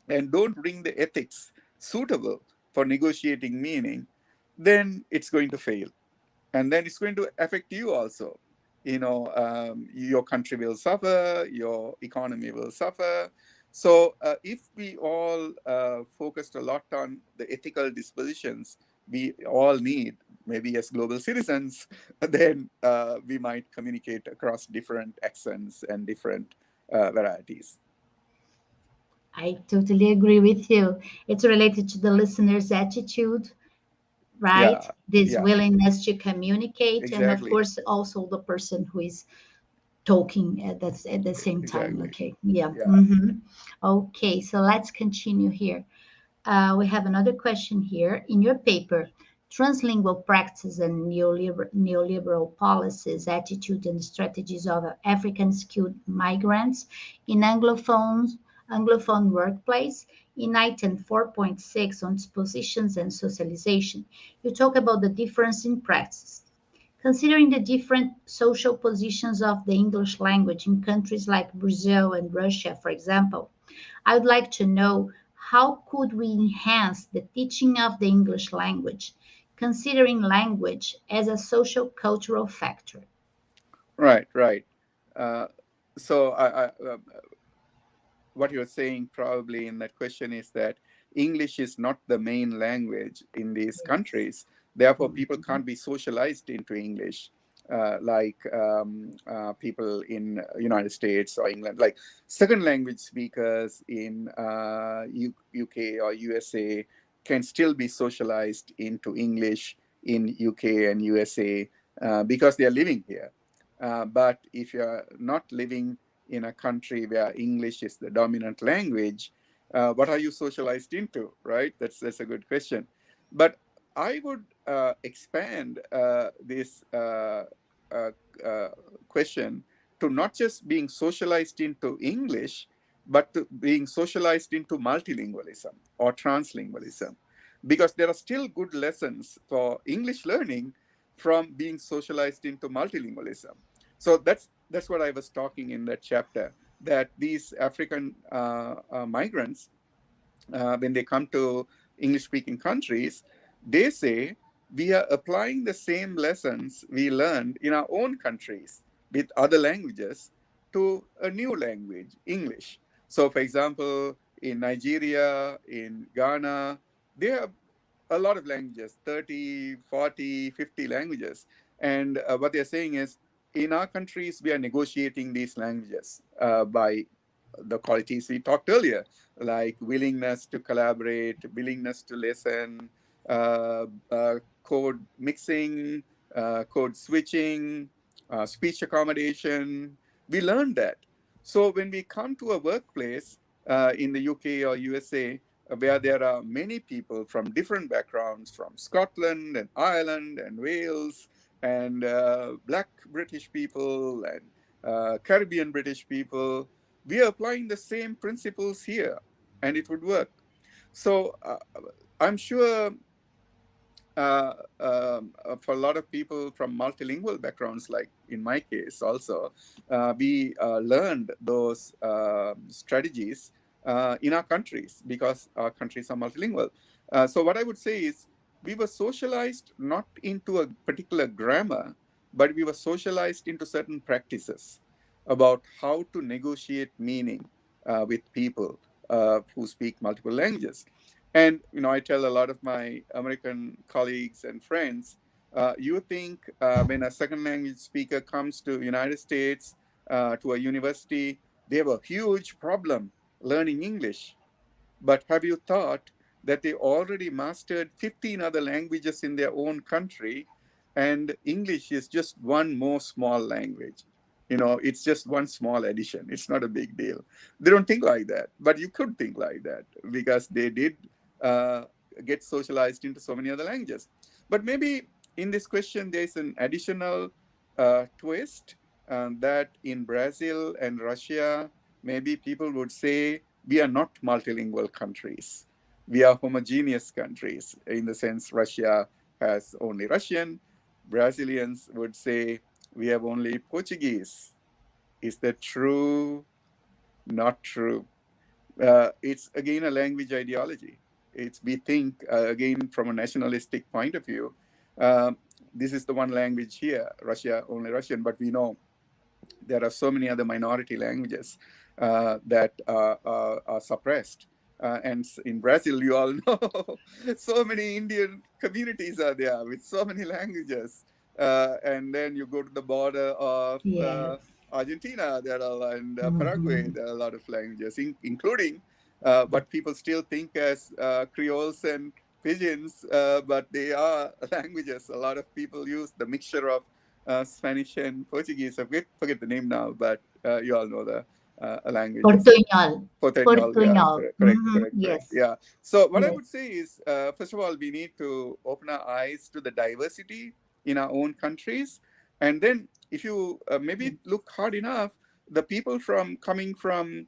and don't bring the ethics suitable for negotiating meaning, then it's going to fail. And then it's going to affect you also. Your country will suffer, your economy will suffer. So if we all focused a lot on the ethical dispositions we all need, maybe as global citizens, then we might communicate across different accents and different varieties. I totally agree with you. It's related to the listener's attitude, right? Yeah, This yeah, willingness to communicate, and of exactly, course, also the person who is talking at the same time. exactly. Okay, yeah. Yeah. Okay, so let's continue here. We have another question here. In your paper, Translingual Practices and Neoliberal Policies, Attitude and Strategies of African Skilled Migrants in Anglophone Workplace, in item 4.6 on Dispositions and Socialization, you talk about the difference in practice. Considering the different social positions of the English language in countries like Brazil and Russia, for example, I would like to know how could we enhance the teaching of the English language, considering language as a social cultural factor. Right, right. Uh, so what you're saying probably in that question is that English is not the main language in these countries. Therefore, people can't be socialized into English. like people in United States or England, like second language speakers in UK or USA can still be socialized into English in UK and USA because they are living here. But if you're not living in a country where English is the dominant language, what are you socialized into, right? That's a good question. But I would expand this uh, uh, question to not just being socialized into English, but to being socialized into multilingualism or translingualism, because there are still good lessons for English learning from being socialized into multilingualism. So that's what I was talking in that chapter, that these African migrants, when they come to English-speaking countries, they say we are applying the same lessons we learned in our own countries with other languages to a new language, English. So, for example, in Nigeria, in Ghana, there are a lot of languages, 30, 40, 50 languages. And what they're saying is, in our countries, we are negotiating these languages by the qualities we talked earlier, like willingness to collaborate, willingness to listen, code mixing, code switching, speech accommodation. We learned that. So when we come to a workplace in the UK or USA, where there are many people from different backgrounds, from Scotland and Ireland and Wales, and Black British people and Caribbean British people, we are applying the same principles here, and it would work. So I'm sure for a lot of people from multilingual backgrounds, like in my case also, we learned those strategies in our countries because our countries are multilingual. So what I would say is we were socialized not into a particular grammar, but we were socialized into certain practices about how to negotiate meaning with people who speak multiple languages. And I tell a lot of my American colleagues and friends, you think when a second language speaker comes to United States to a university, they have a huge problem learning English. But have you thought that they already mastered 15 other languages in their own country, and English is just one more small language? It's just one small addition. It's not a big deal. They don't think like that, but you could think like that because they did uh, get socialized into so many other languages. But maybe in this question, there's an additional twist that in Brazil and Russia, maybe people would say we are not multilingual countries. We are homogeneous countries in the sense Russia has only Russian. Brazilians would say we have only Portuguese. Is that true? Not true. It's again a language ideology. We think again from a nationalistic point of view. This is the one language here, Russia, only Russian, but we know there are so many other minority languages that are suppressed. And in Brazil, you all know, so many Indian communities are there with so many languages. And then you go to the border of Yes. Argentina, and Paraguay, Hmm. there are a lot of languages, including what people still think as Creoles and Pidgins, but they are languages. A lot of people use the mixture of Spanish and Portuguese. I forget the name now, but you all know the languages. Portuñol. Portuñol, yeah, Portuñol. correct. Yes. Yeah. So what I Yes. would say is, first of all, we need to open our eyes to the diversity in our own countries, and then if you maybe look hard enough, the people coming from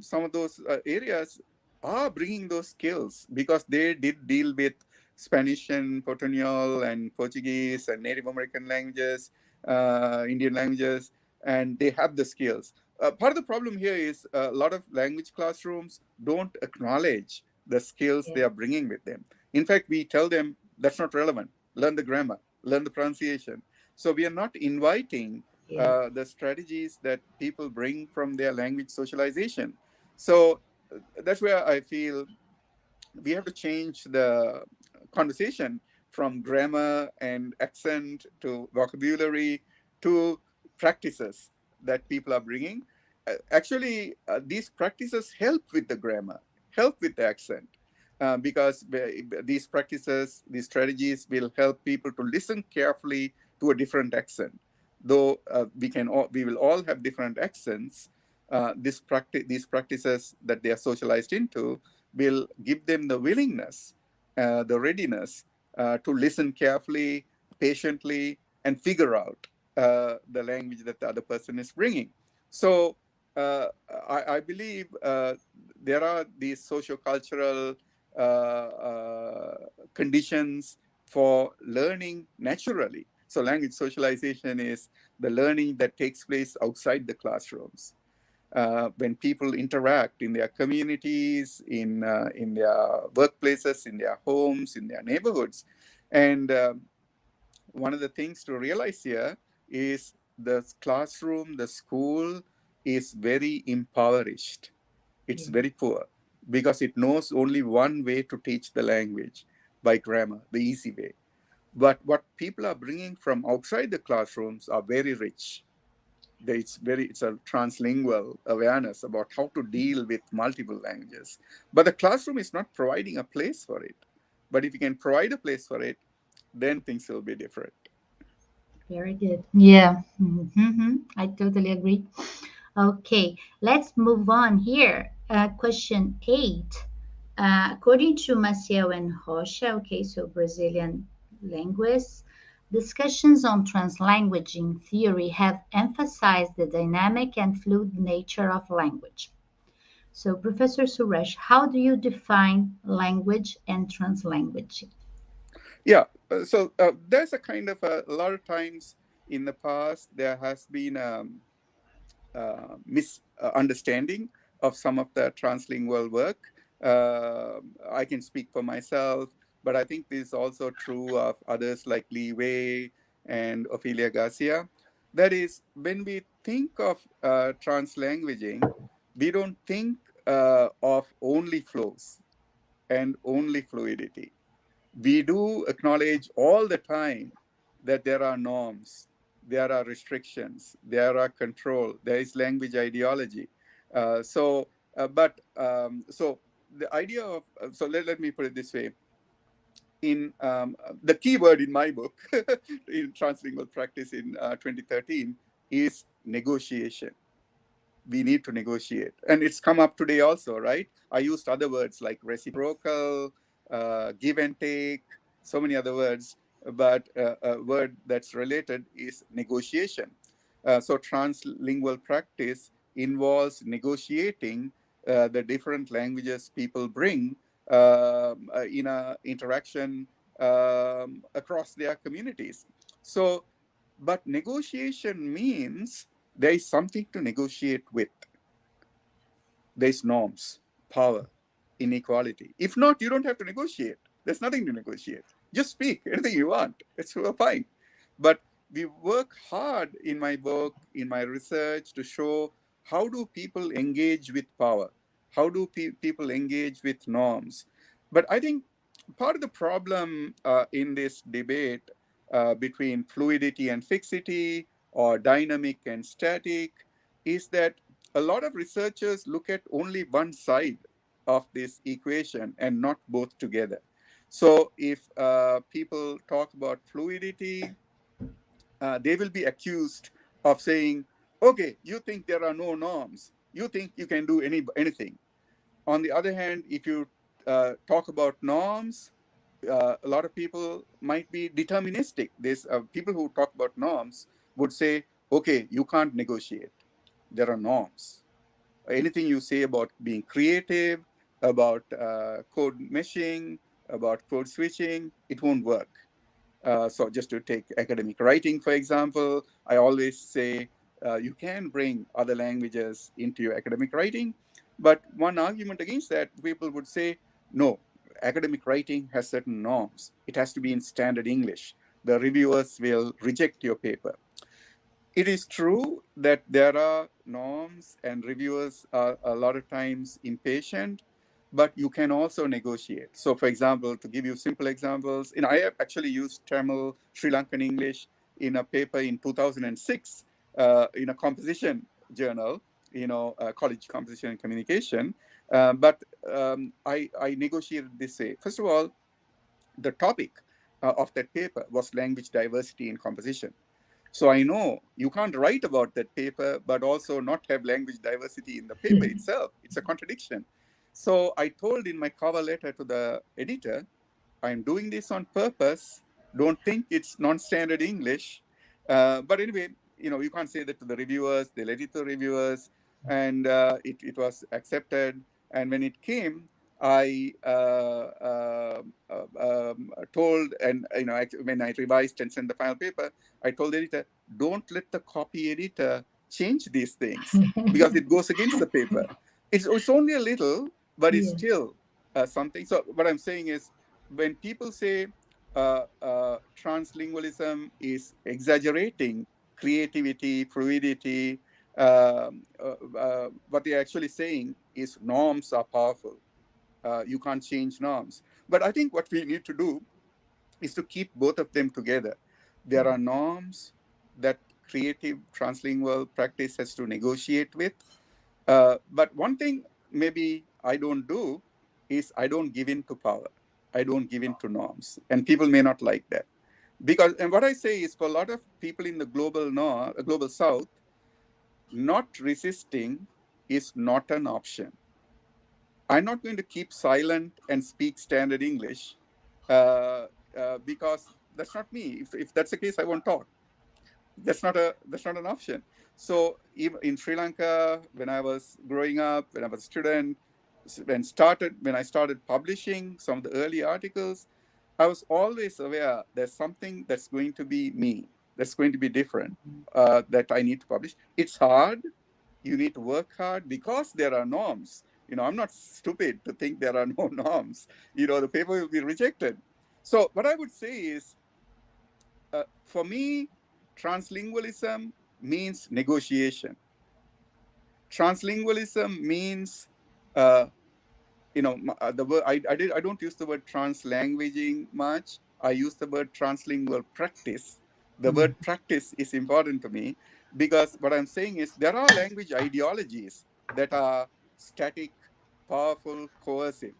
some of those areas are bringing those skills because they did deal with Spanish and Portuñol and Portuguese and Native American languages, Indian languages, and they have the skills. Part of the problem here is a lot of language classrooms don't acknowledge the skills they Yes. are bringing with them. In fact, we tell them that's not relevant. Learn the grammar, learn the pronunciation. So we are not inviting Yes. the strategies that people bring from their language socialization. So that's where I feel we have to change the conversation from grammar and accent to vocabulary to practices that people are bringing. Actually, these practices help with the grammar, help with the accent, because these practices, these strategies will help people to listen carefully to a different accent. Though we will all have different accents, these practices that they are socialized into will give them the willingness, the readiness to listen carefully, patiently, and figure out the language that the other person is bringing. So I believe there are these socio-cultural conditions for learning naturally. So language socialization is the learning that takes place outside the classrooms. When people interact in their communities, in their workplaces, in their homes, in their neighborhoods. And one of the things to realize here is the classroom, the school is very impoverished. It's very poor because it knows only one way to teach the language, by grammar, the easy way. But what people are bringing from outside the classrooms are very rich. It's a translingual awareness about how to deal with multiple languages. But the classroom is not providing a place for it. But if you can provide a place for it, then things will be different. Very good. Yeah. I totally agree. Okay, let's move on here. Question 8. According to Maciel and Rocha, okay, so Brazilian linguists, discussions on translanguaging theory have emphasized the dynamic and fluid nature of language. So, Professor Suresh, how do you define language and translanguaging? Yeah, so there's a kind of a lot of times in the past, there has been misunderstanding of some of the translingual work. I can speak for myself, but I think this is also true of others like Li Wei and Ophelia Garcia. That is, when we think of translanguaging, we don't think of only flows and only fluidity. We do acknowledge all the time that there are norms, there are restrictions, there are control, there is language ideology. So the idea of, let me put it this way. In the key word in my book, in Translingual Practice in 2013, is negotiation. We need to negotiate. And it's come up today also, right? I used other words like reciprocal, give and take, so many other words, but a word that's related is negotiation. So translingual practice involves negotiating the different languages people bring in a interaction across their communities. So, but negotiation means there is something to negotiate with. There's norms, power, inequality. If not, you don't have to negotiate. There's nothing to negotiate. Just speak anything you want. It's fine. But we work hard in my book, in my research, to show how do people engage with power? How do people engage with norms? But I think part of the problem in this debate between fluidity and fixity or dynamic and static is that a lot of researchers look at only one side of this equation and not both together. So if people talk about fluidity, they will be accused of saying, okay, you think there are no norms. You think you can do anything. On the other hand, if you talk about norms, a lot of people might be deterministic. There's people who talk about norms would say, okay, you can't negotiate. There are norms. Anything you say about being creative, about code meshing, about code switching, it won't work. So just to take academic writing, for example, I always say you can bring other languages into your academic writing. But one argument against that, people would say, no, academic writing has certain norms. It has to be in standard English. The reviewers will reject your paper. It is true that there are norms and reviewers are a lot of times impatient, but you can also negotiate. So, for example, to give you simple examples, I have actually used Tamil Sri Lankan English in a paper in 2006 in a composition journal, college composition and communication. But I negotiated this way. First of all, the topic of that paper was language diversity in composition. So I know you can't write about that paper, but also not have language diversity in the paper itself. It's a contradiction. So I told in my cover letter to the editor, I'm doing this on purpose. Don't think it's non-standard English. But anyway, you can't say that to the reviewers. They let it to reviewers, and it was accepted. And when it came, I told, and when I revised and sent the final paper, I told the editor, don't let the copy editor change these things because it goes against the paper. It's only a little, but it's Yeah. still something. So what I'm saying is, when people say translingualism is exaggerating creativity, fluidity, what they're actually saying is norms are powerful. You can't change norms. But I think what we need to do is to keep both of them together. There are norms that creative translingual practice has to negotiate with. But one thing maybe I don't do is I don't give in to power. I don't give in to norms. And people may not like that. And what I say is, for a lot of people in the global south, not resisting is not an option. I'm not going to keep silent and speak standard English because that's not me. If that's the case, I won't talk. That's not an option. So even in Sri Lanka, when I was growing up, when I was a student, when I started publishing some of the early articles, I was always aware there's something that's going to be me, that's going to be different, that I need to publish. It's hard. You need to work hard because there are norms. I'm not stupid to think there are no norms. The paper will be rejected. So what I would say is, for me, translingualism means negotiation. Translingualism means, the word I don't use the word translanguaging much. I use the word translingual practice. The word practice is important to me because what I'm saying is there are language ideologies that are static, powerful, coercive.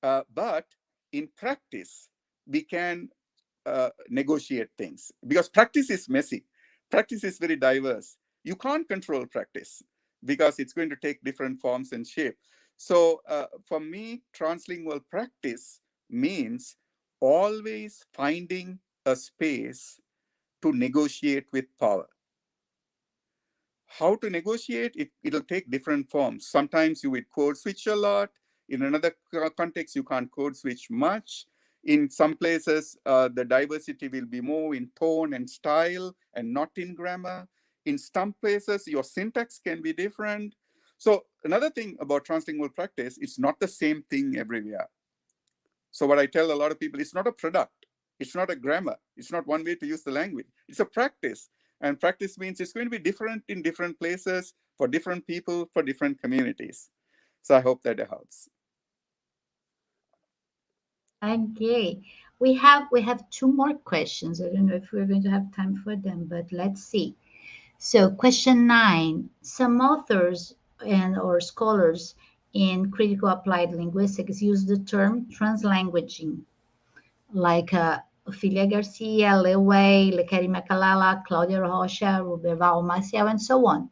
But in practice, we can negotiate things because practice is messy. Practice is very diverse. You can't control practice because it's going to take different forms and shape. So for me, translingual practice means always finding a space to negotiate with power. How to negotiate, it'll take different forms. Sometimes you would code switch a lot. In another context, you can't code switch much. In some places, the diversity will be more in tone and style and not in grammar. In some places, your syntax can be different. So another thing about translingual practice, it's not the same thing everywhere. So what I tell a lot of people, it's not a product. It's not a grammar. It's not one way to use the language. It's a practice. And practice means it's going to be different in different places, for different people, for different communities. So I hope that helps. Okay. We have two more questions. I don't know if we're going to have time for them, but let's see. So question 9, some authors and or scholars in critical applied linguistics use the term translanguaging, like Ofelia Garcia, Leway, Lekeri Makalala, Claudia Rocha, Ruberval Maciel, and so on.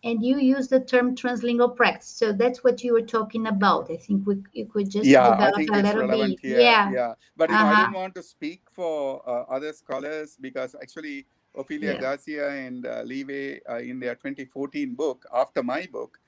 And you use the term translingual practice. So that's what you were talking about. I think you could just Yeah, I develop think a it's little relevant bit. here. Yeah. Yeah. But, I Uh-huh. don't want to speak for other scholars because actually Ophelia Yeah. Garcia and Lewe, in their 2014 book, after my book,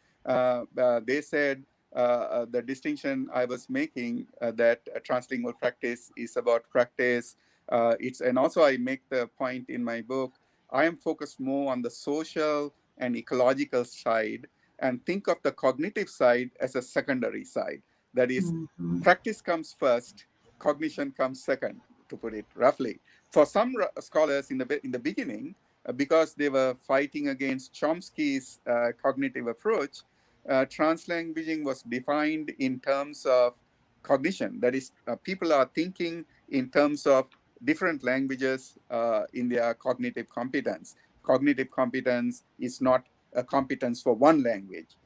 they said the distinction I was making, that translingual practice is about practice. And also I make the point in my book, I am focused more on the social and ecological side and think of the cognitive side as a secondary side. That is, Mhm. practice comes first, cognition comes second, to put it roughly. For some scholars in the beginning, because they were fighting against Chomsky's cognitive approach, translanguaging was defined in terms of cognition. That is, people are thinking in terms of different languages in their cognitive competence. Cognitive competence is not a competence for one language,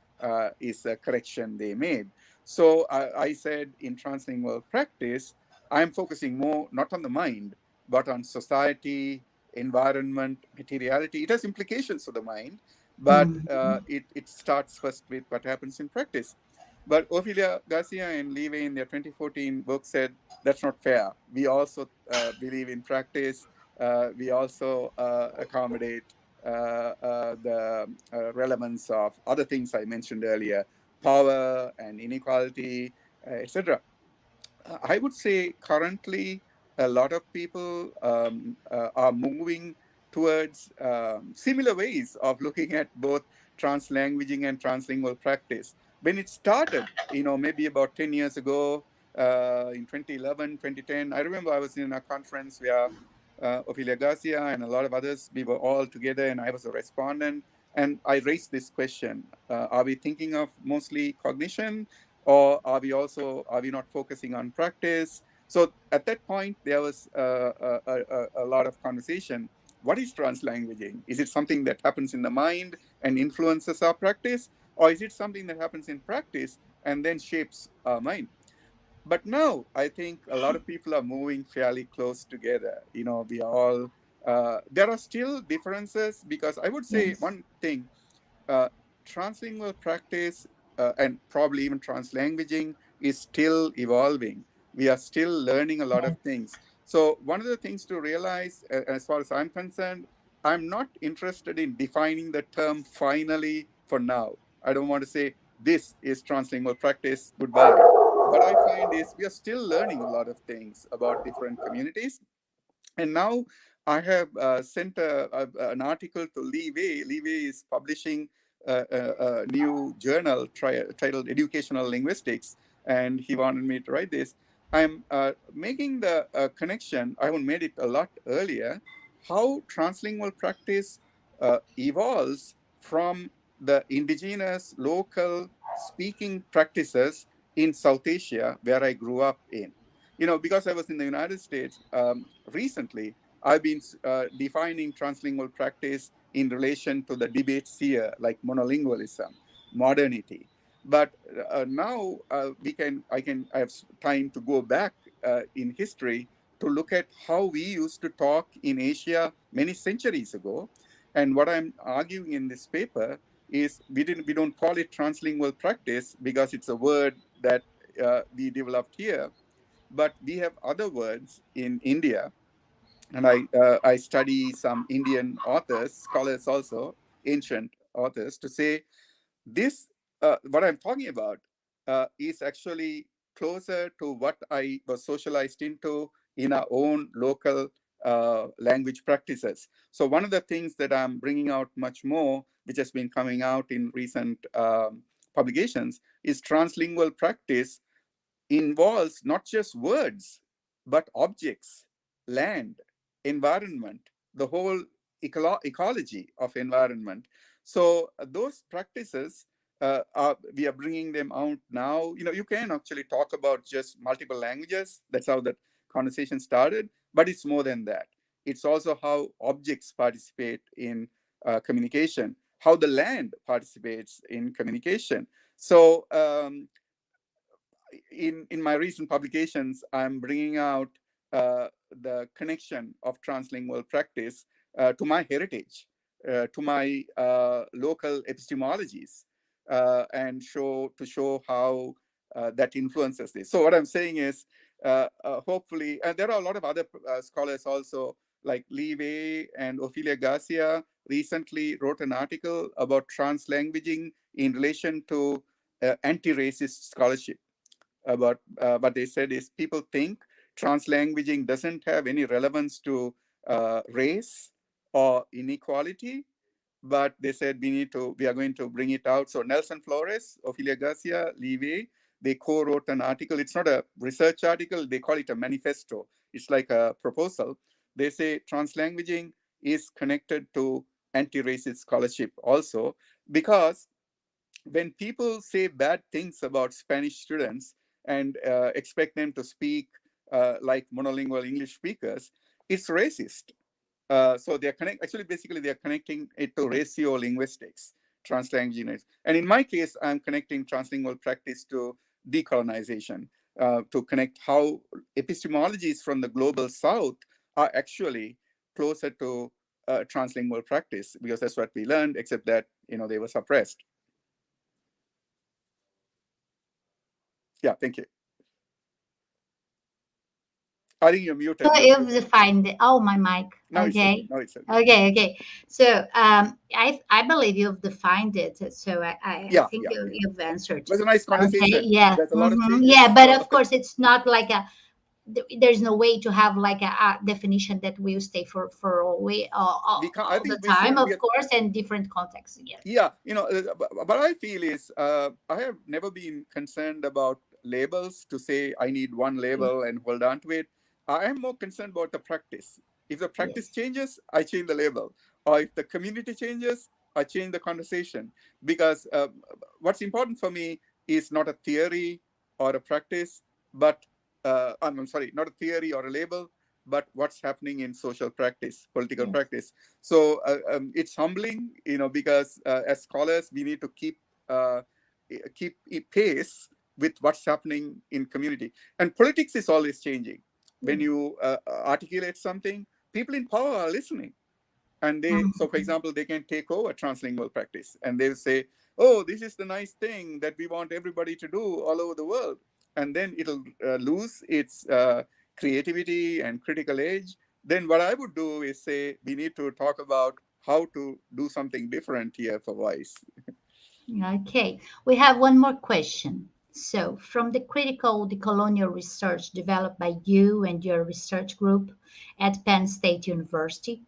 is a correction they made. So I said in translingual practice, I'm focusing more not on the mind, but on society, environment, materiality. It has implications for the mind, but it starts first with what happens in practice. But Ophelia Garcia and Leve in their 2014 book said that's not fair. We also believe in practice. We also accommodate the relevance of other things I mentioned earlier, power and inequality, etc. I would say currently a lot of people are moving towards similar ways of looking at both translanguaging and translingual practice. When it started, maybe about 10 years ago, in 2011, 2010, I remember I was in a conference where Ophelia Garcia and a lot of others, we were all together and I was a respondent. And I raised this question, are we thinking of mostly cognition, or are we not focusing on practice? So at that point there was a lot of conversation. What is translanguaging? Is it something that happens in the mind and influences our practice, or is it something that happens in practice and then shapes our mind? But now I think a lot of people are moving fairly close together. We are all there are still differences, because I would say Yes. one thing, uh, translingual practice and probably even translanguaging is still evolving. We are still learning a lot of things. So one of the things to realize, as far as I'm concerned, I'm not interested in defining the term finally for now. I don't want to say this is translingual practice, goodbye. What I find is we are still learning a lot of things about different communities. And now I have sent an article to Li Wei. Li Wei is publishing a new journal titled Educational Linguistics, and he wanted me to write this. I'm making the connection, I made it a lot earlier, how translingual practice evolves from the indigenous local speaking practices in South Asia, where I grew up in. Because I was in the United States recently, I've been defining translingual practice in relation to the debates here, like monolingualism, modernity. But now I have time to go back in history to look at how we used to talk in Asia many centuries ago. And what I'm arguing in this paper is we don't call it translingual practice because it's a word that we developed here, but we have other words in India, and I study some Indian authors, scholars also, ancient authors, to say this, what I'm talking about, is actually closer to what I was socialized into in our own local language practices. So one of the things that I'm bringing out much more, which has been coming out in recent publications, is translingual practice involves not just words, but objects, land, environment, the whole ecology of environment. So those practices, we are bringing them out now. You can actually talk about just multiple languages. That's how that conversation started, but it's more than that. It's also how objects participate in communication, how the land participates in communication. So in my recent publications, I'm bringing out the connection of translingual practice to my heritage, to my local epistemologies, and show how that influences this. So what I'm saying is, hopefully, and there are a lot of other scholars also, like Li Wei and Ophelia Garcia recently wrote an article about translanguaging in relation to anti-racist scholarship. But what they said is people think translanguaging doesn't have any relevance to race or inequality, but they said we are going to bring it out. So Nelson Flores, Ophelia Garcia, Li Wei, they co-wrote an article. It's not a research article. They call it a manifesto. It's like a proposal. They say translanguaging is connected to anti-racist scholarship also, because when people say bad things about Spanish students and expect them to speak like monolingual English speakers, it's racist. So they're basically they're connecting it to ratio linguistics, translanguage. And in my case, I'm connecting translingual practice to decolonization, to connect how epistemologies from the global south are actually closer to translingual practice, because that's what we learned, except that, they were suppressed. Yeah, thank you. I think you're muted. So you've defined my mic. Now it's okay. Okay. Now it's okay. Okay. So I believe you've defined it. So I Yeah, think yeah, yeah. you've answered. It was a nice Okay. conversation. Yeah. There's a lot of changes. Yeah, but So, of course it's not like there's no way to have like a definition that will stay for we can't. I all the think we time, shouldn't. of course, and different contexts. Yes. Yeah, what I feel is I have never been concerned about labels to say I need one Yeah. label and hold on to it. I am more concerned about the practice. If the practice Yes. changes, I change the label. Or if the community changes, I change the conversation. Because what's important for me is not a theory or a practice, but I'm sorry, not a theory or a label, but what's happening in social practice, political Yes. practice. So it's humbling, because as scholars, we need to keep pace with what's happening in community. And politics is always changing. When you articulate something, people in power are listening. And so for example, they can take over translingual practice and they'll say, oh, this is the nice thing that we want everybody to do all over the world. And then it'll lose its creativity and critical edge. Then what I would do is say, we need to talk about how to do something different here for voice. Okay, we have one more question. So, from the critical decolonial research developed by you and your research group at Penn State University,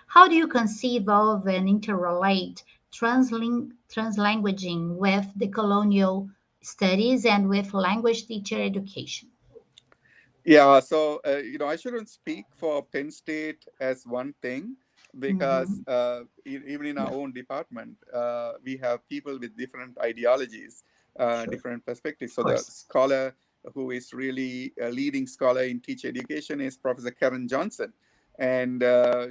how do you conceive of and interrelate translanguaging with decolonial studies and with language teacher education? Yeah, so I shouldn't speak for Penn State as one thing, because Mm-hmm. even in our Yeah, own department, we have people with different ideologies, sure, of different perspectives. So the course. scholar who is really a leading scholar in teacher education is Professor Karen Johnson, and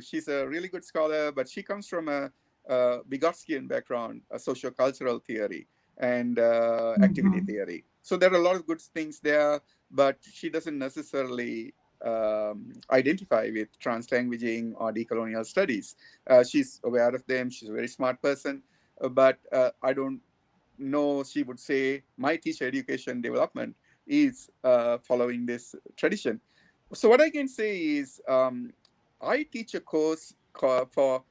she's a really good scholar, but she comes from a Vygotskian background, a sociocultural theory and activity Mm-hmm. theory. So there are a lot of good things there, but she doesn't necessarily identify with translanguaging or decolonial studies. She's aware of them. She's a very smart person, but I don't know she would say my teacher education development is following this tradition. So what I can say is I teach a course for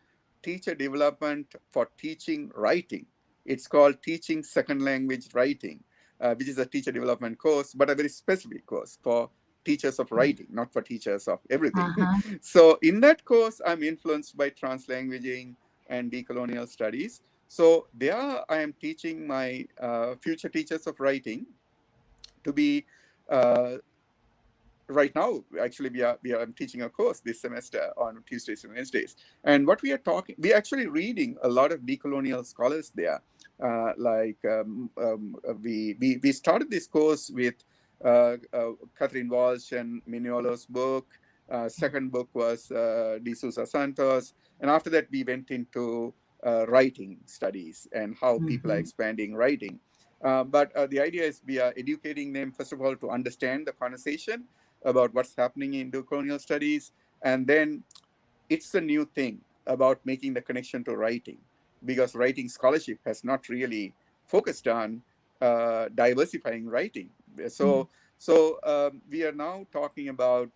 teacher development for teaching writing. It's called Teaching Second Language Writing, which is a teacher development course, but a very specific course for teachers of Yeah. writing, not for teachers of everything. Uh-huh. So in that course, I'm influenced by translanguaging and decolonial studies. So there I am teaching my future teachers of writing to be uh, right now. Actually, I'm teaching a course this semester on Tuesdays and Wednesdays, and what we're actually reading a lot of decolonial scholars there. We started this course with Catherine Walsh and Mignolo's book. Second book was De Sousa Santos, and after that we went into writing studies and how people are Mm-hmm. expanding writing. But the idea is we are educating them, first of all, to understand the conversation about what's happening in decolonial studies. And then it's a new thing about making the connection to writing, because writing scholarship has not really focused on diversifying writing. Yeah. So we are now talking about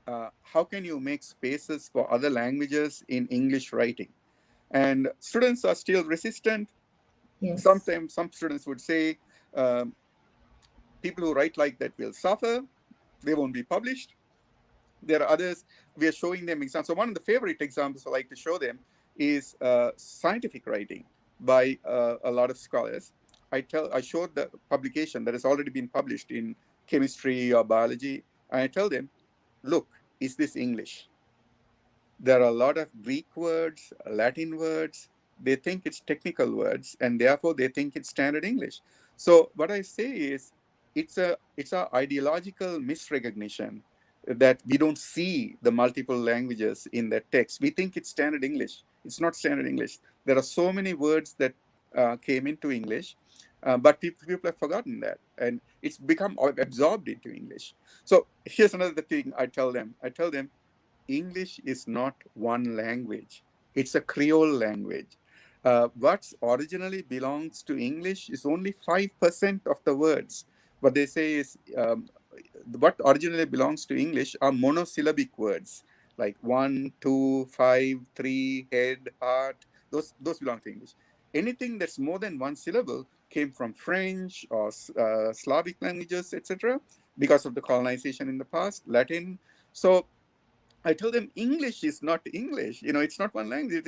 how can you make spaces for other languages in English writing? And students are still resistant. Yes. Sometimes some students would say, um, people who write like that will suffer, they won't be published. There are others, we are showing them examples. So one of the favorite examples I like to show them is scientific writing by a lot of scholars. I showed the publication that has already been published in chemistry or biology, and I tell them, look, is this English? There are a lot of Greek words, Latin words, they think it's technical words, and therefore they think it's standard English. So what I say is, it's a ideological misrecognition that we don't see the multiple languages in that text. We think it's standard English. It's not standard English. There are so many words that came into English, but people have forgotten that, and it's become absorbed into English. So here's another thing I tell them. English is not one language. It's a Creole language. What originally belongs to English is only 5% of the words. What they say is, what originally belongs to English are monosyllabic words, like 1, 2, 5, 3, head, heart. Those belong to English. Anything that's more than one syllable came from French or Slavic languages, etc., because of the colonization in the past, Latin. So I tell them English is not English. It's not one language.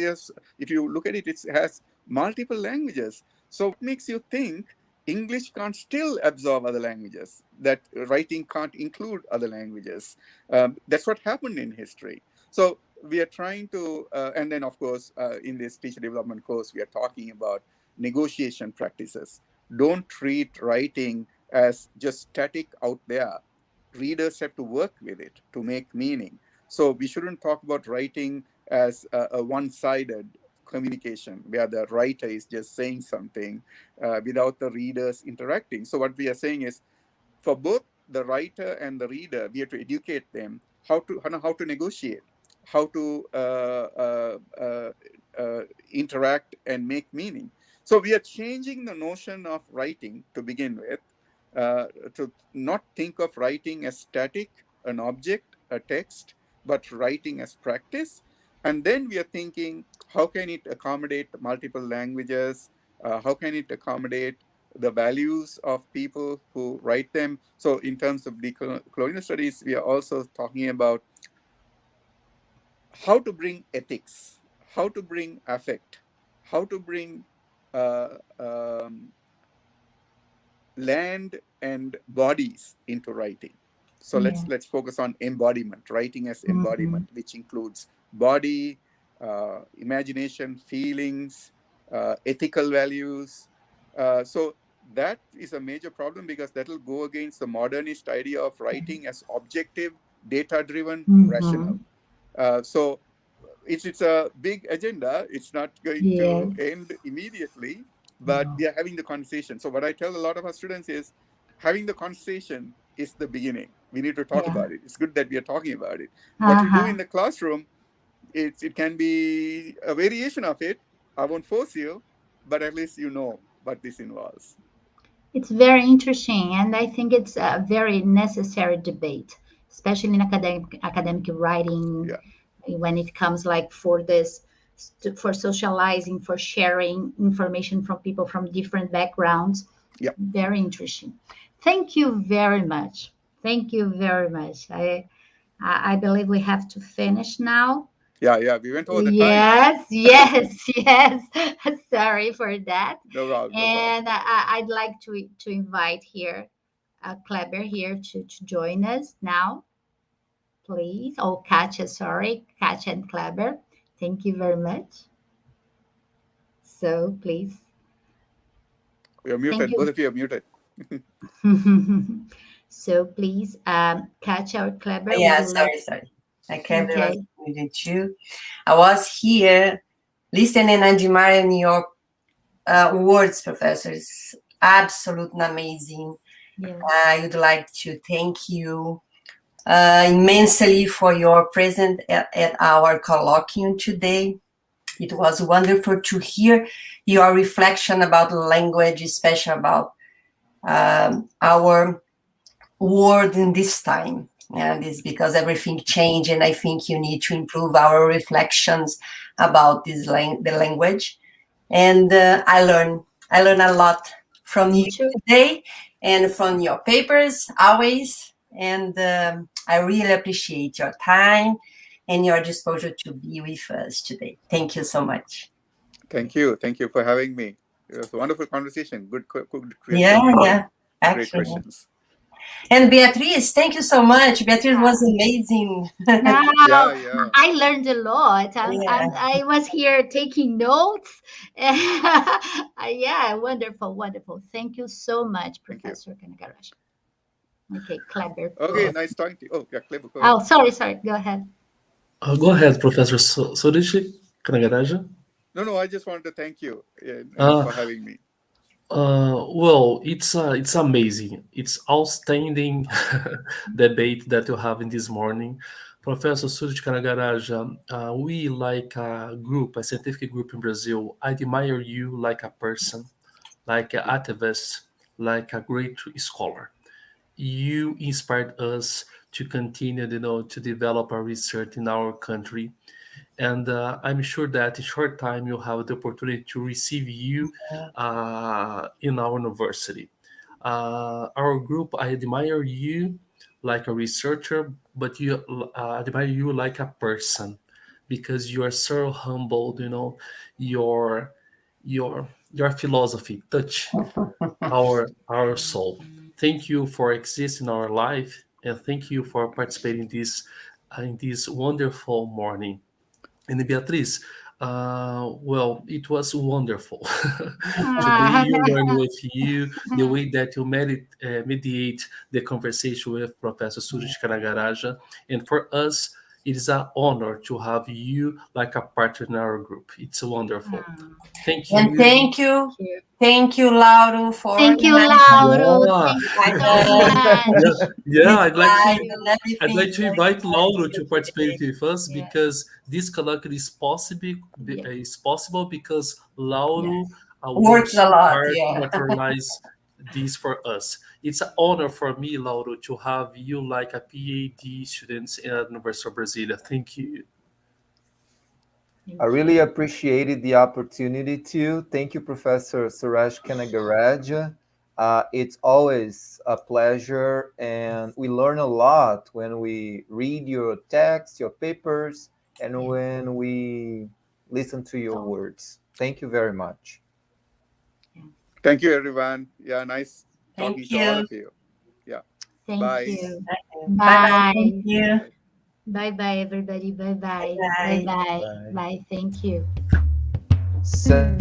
If you look at it, it has multiple languages. So what makes you think English can't still absorb other languages, that writing can't include other languages? That's what happened in history. So we are trying to, and then of course, in this teacher development course, we are talking about negotiation practices. Don't treat writing as just static out there. Readers have to work with it to make meaning. So we shouldn't talk about writing as a one-sided communication where the writer is just saying something without the readers interacting. So what we are saying is, for both the writer and the reader, we have to educate them how to negotiate, how to interact and make meaning. So we are changing the notion of writing to begin with, to not think of writing as static, an object, a text, but writing as practice. And then we are thinking, how can it accommodate multiple languages? How can it accommodate the values of people who write them? So in terms of decolonial studies, we are also talking about how to bring ethics, how to bring affect, how to bring land and bodies into writing. So let's focus on embodiment, writing as embodiment, which includes body, imagination, feelings, ethical values. So that is a major problem, because that will go against the modernist idea of writing as objective, data-driven, rational. So it's a big agenda. It's not going to end immediately, but we are having the conversation. So what I tell a lot of our students is, having the conversation is the beginning. We need to talk about it. It's good that we are talking about it. What you do in the classroom, it can be a variation of it. I won't force you, but at least you know what this involves. It's very interesting, and I think it's a very necessary debate, especially in academic writing, when it comes like for this, for socializing, for sharing information from people from different backgrounds. Very interesting. Thank you very much. Thank you very much. I believe we have to finish now. Yeah, we went over the time. Yes. Sorry for that. No problem. And I'd like to invite here Kleber here to join us now, please. Oh, Katja, sorry. Katja and Kleber. Thank you very much. So, please. You're muted. Both of you are muted. So, please, Katja or Kleber. Sorry. I was muted too. I was here listening and admiring your words, Professor. It's absolutely amazing. I would like to thank you immensely for your presence at our colloquium today. It was wonderful to hear your reflection about language, especially about our world in this time. And it's because everything changed, and I think you need to improve our reflections about this the language. And I learned a lot from you today and from your papers always. And I really appreciate your time and your disposal to be with us today. Thank you so much. Thank you for having me. It was a wonderful conversation. Good questions. Yeah, Great questions. And Beatriz, thank you so much. Beatriz was amazing. Now, Yeah. I learned a lot. Yeah. I was here taking notes. Yeah, wonderful, wonderful. Thank you so much, Thank you. Professor Kanagaraja. Okay, Kleber, Okay, please. nice talking to you. Oh, yeah, Clever, go ahead. Oh, sorry. Go ahead. Go ahead, Professor Surishi Kanagaraja. No, I just wanted to thank you Uh, for having me. well, it's amazing. It's outstanding debate that you have in this morning, Professor Surish Kanagaraja. We like a group, a scientific group in Brazil. I admire you like a person, like an activist, like a great scholar. You inspired us to continue, to develop our research in our country, and I'm sure that in short time you'll have the opportunity to receive you in our university. Our group, I admire you like a researcher, but you admire you like a person because you are so humbled. Your your philosophy touch our soul. Thank you for existing in our life, and thank you for participating in this wonderful morning. And Beatriz, well, it was wonderful. Today Ah, you learn with you the way that you mediate the conversation with Professor Surish Kanagaraja. And for us, it is an honor to have you like a partner in our group. It's wonderful. Thank And you. thank you, Lauro, for thank you, Lauro. Yeah, Thank you so the yeah, much. yeah. slide and I'd everything. like to invite Lauro to participate with us Yeah, because this colloquium yeah, is possible because Lauro yes. Works works a lot, hard to yeah. materialize this for us. It's an honor for me, Lauro, to have you like a PhD student at University of Brasilia. Thank you. I Thank really you. appreciated the opportunity to. Thank you, Professor Suresh Kanagaraja. It's always a pleasure, and we learn a lot when we read your text, your papers, and Yeah. when we listen to your words. Thank you very much. Yeah. Thank you, everyone. Yeah, nice talking Thank to all you. of you. Yeah, Thank bye. you. Bye bye. Thank Bye. you. Bye. Bye bye, everybody. Bye Bye bye. Bye bye. bye. Bye. Bye. Thank you. So